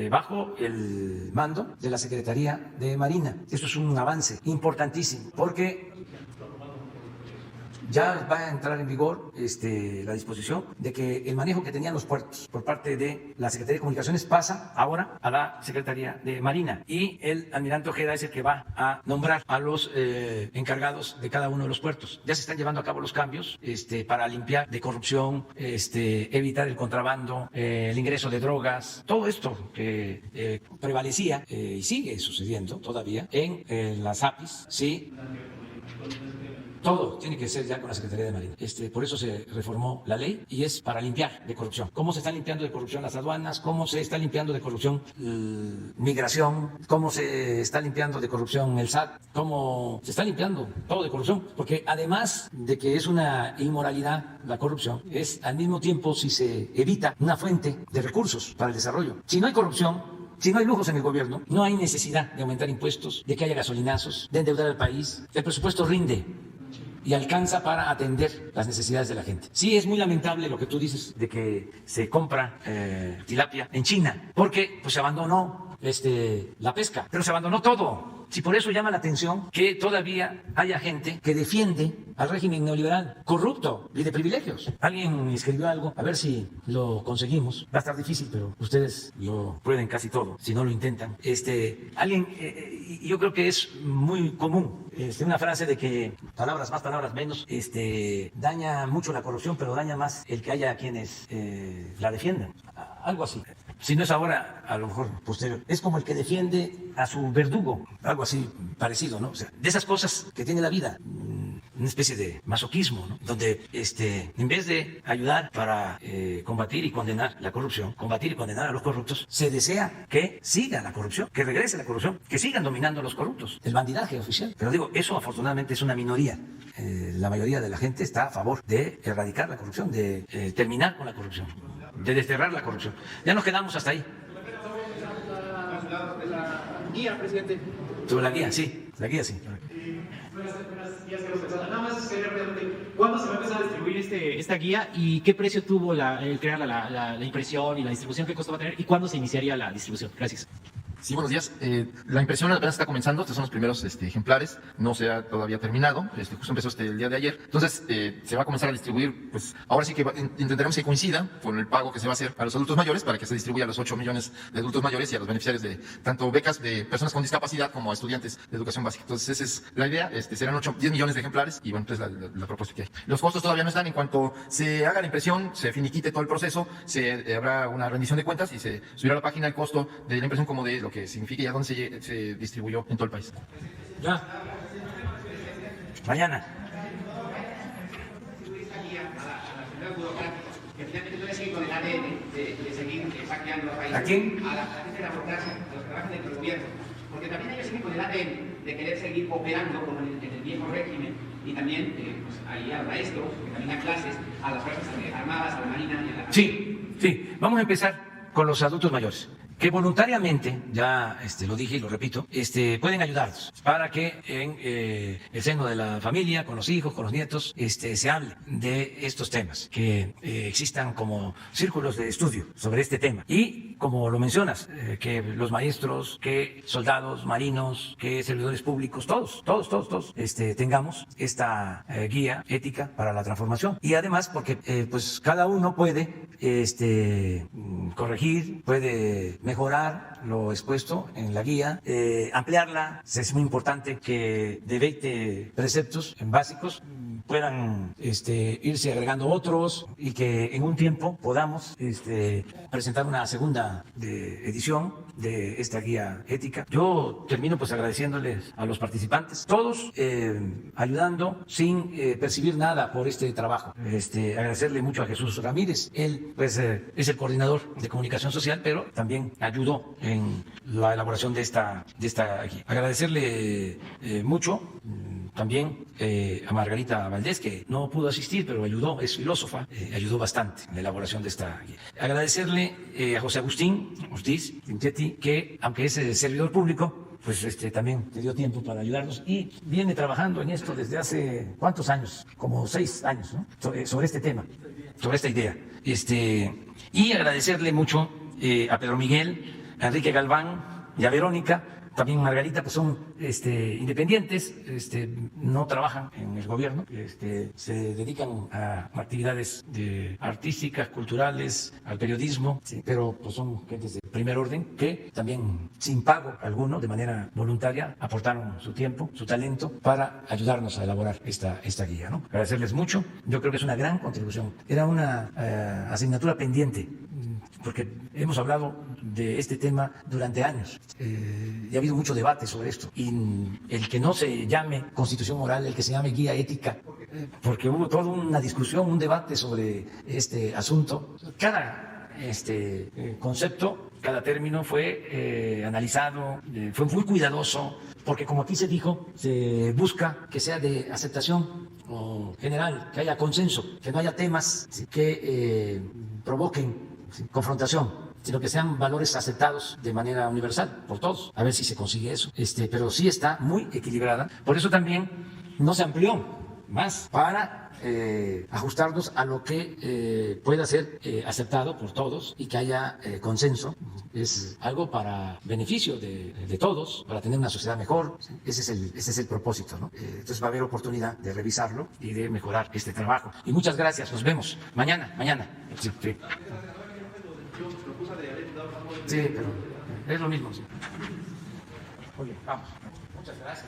bajo el mando de la Secretaría de Marina. Eso es un avance importantísimo, porque ya va a entrar en vigor la disposición de que el manejo que tenían los puertos por parte de la Secretaría de Comunicaciones pasa ahora a la Secretaría de Marina y el almirante Ojeda es el que va a nombrar a los encargados de cada uno de los puertos. Ya se están llevando a cabo los cambios para limpiar de corrupción, evitar el contrabando, el ingreso de drogas, todo esto que prevalecía y sigue sucediendo todavía en las APIs, sí. Todo tiene que ser ya con la Secretaría de Marina. Por eso se reformó la ley y es para limpiar de corrupción. ¿Cómo se está limpiando de corrupción las aduanas? ¿Cómo se está limpiando de corrupción migración? ¿Cómo se está limpiando de corrupción el SAT? ¿Cómo se está limpiando todo de corrupción? Porque además de que es una inmoralidad la corrupción, es al mismo tiempo si se evita una fuente de recursos para el desarrollo. Si no hay corrupción, si no hay lujos en el gobierno, no hay necesidad de aumentar impuestos, de que haya gasolinazos, de endeudar al país. El presupuesto rinde y alcanza para atender las necesidades de la gente. Sí, es muy lamentable lo que tú dices de que se compra tilapia en China, porque pues se abandonó la pesca, pero se abandonó todo. Si por eso llama la atención que todavía haya gente que defiende al régimen neoliberal, corrupto y de privilegios. Alguien escribió algo, a ver si lo conseguimos. Va a estar difícil, pero ustedes lo pueden casi todo, si no lo intentan. Yo creo que es muy común una frase de que palabras más, palabras menos, daña mucho la corrupción, pero daña más el que haya quienes la defiendan. Algo así. Si no es ahora, a lo mejor posterior. Es como el que defiende a su verdugo, algo así parecido, ¿no? O sea, de esas cosas que tiene la vida, una especie de masoquismo, ¿no? Donde en vez de ayudar para combatir y condenar la corrupción, combatir y condenar a los corruptos, se desea que siga la corrupción, que regrese la corrupción, que sigan dominando a los corruptos, el bandidaje oficial. Pero digo, eso afortunadamente es una minoría. La mayoría de la gente está a favor de erradicar la corrupción, de terminar con la corrupción, de desterrar la corrupción. Ya nos quedamos hasta ahí. La guía, presidente. Sobre la guía, sí. La guía, sí. Nada más quería preguntarte, ¿cuándo se va a empezar a distribuir esta guía y qué precio tuvo el crear la impresión y la distribución, qué costo va a tener y cuándo se iniciaría la distribución? Gracias. Sí, buenos días. La impresión apenas está comenzando, estos son los primeros ejemplares, no se ha todavía terminado, justo empezó el día de ayer. Entonces, se va a comenzar a distribuir, pues ahora sí que intentaremos que coincida con el pago que se va a hacer a los adultos mayores para que se distribuya a los 8 millones de adultos mayores y a los beneficiarios de tanto becas de personas con discapacidad como a estudiantes de educación básica. Entonces, esa es la idea, serán 10 millones de ejemplares y bueno, pues la propuesta que hay. Los costos todavía no están, en cuanto se haga la impresión, se finiquite todo el proceso, habrá una rendición de cuentas y se subirá a la página el costo de la impresión como de lo que significa y a dónde se distribuyó en todo el país. Ya. Mañana. ¿A quién? A la gente de la burocracia, a los que trabajan dentro del gobierno. Porque también ellos siguen con el ADN de querer seguir operando como en el viejo régimen y también pues, ahí a los maestros, que también a clases, a las fuerzas armadas, a la marina y a la... Sí. Vamos a empezar con los adultos mayores, que voluntariamente, ya lo dije y lo repito, pueden ayudarnos para que en el seno de la familia, con los hijos, con los nietos, se hable de estos temas, que existan como círculos de estudio sobre este tema. Y como lo mencionas, que los maestros, que soldados, marinos, que servidores públicos, todos, tengamos esta guía ética para la transformación. Y además porque pues cada uno puede corregir, puede mejorar lo expuesto en la guía, ampliarla. Es muy importante que de 20 preceptos básicos puedan irse agregando otros y que en un tiempo podamos presentar una segunda edición de esta guía ética. Yo termino pues agradeciéndoles a los participantes, todos ayudando sin percibir nada por este trabajo. Agradecerle mucho a Jesús Ramírez, él pues es el coordinador de comunicación social, pero también ayudó en la elaboración de esta guía. Agradecerle mucho también a Margarita Valdés, que no pudo asistir, pero ayudó, es filósofa, ayudó bastante en la elaboración de esta guía. Agradecerle a José Agustín Ortiz Pinchetti, que aunque es servidor público, pues también le dio tiempo para ayudarnos y viene trabajando en esto desde hace ¿cuántos años? Como 6 años, ¿no? Sobre este tema, sobre esta idea. Y agradecerle mucho a Pedro Miguel, a Enrique Galván y a Verónica, también Margarita, pues son independientes, no trabajan en el gobierno, se dedican a actividades artísticas, culturales, al periodismo, sí, pero pues son gentes de primer orden que también sin pago alguno, de manera voluntaria, aportaron su tiempo, su talento para ayudarnos a elaborar esta guía, ¿no? Agradecerles mucho, yo creo que es una gran contribución. Era una asignatura pendiente, porque hemos hablado de este tema durante años y ha habido mucho debate sobre esto. Y el que no se llame Constitución Moral, el que se llame Guía Ética, porque hubo toda una discusión, un debate sobre este asunto. Cada concepto, cada término fue analizado, fue muy cuidadoso, porque como aquí se dijo, se busca que sea de aceptación general, que haya consenso, que no haya temas que provoquen confrontación, sino que sean valores aceptados de manera universal por todos. A ver si se consigue eso. Pero sí está muy equilibrada. Por eso también no se amplió más para ajustarnos a lo que pueda ser aceptado por todos y que haya consenso. Es algo para beneficio de todos, para tener una sociedad mejor. Ese es el propósito, ¿no? Entonces va a haber oportunidad de revisarlo y de mejorar este trabajo. Y muchas gracias. Nos vemos mañana. Sí. Sí, pero es lo mismo. Sí. Oye, vamos. Muchas gracias.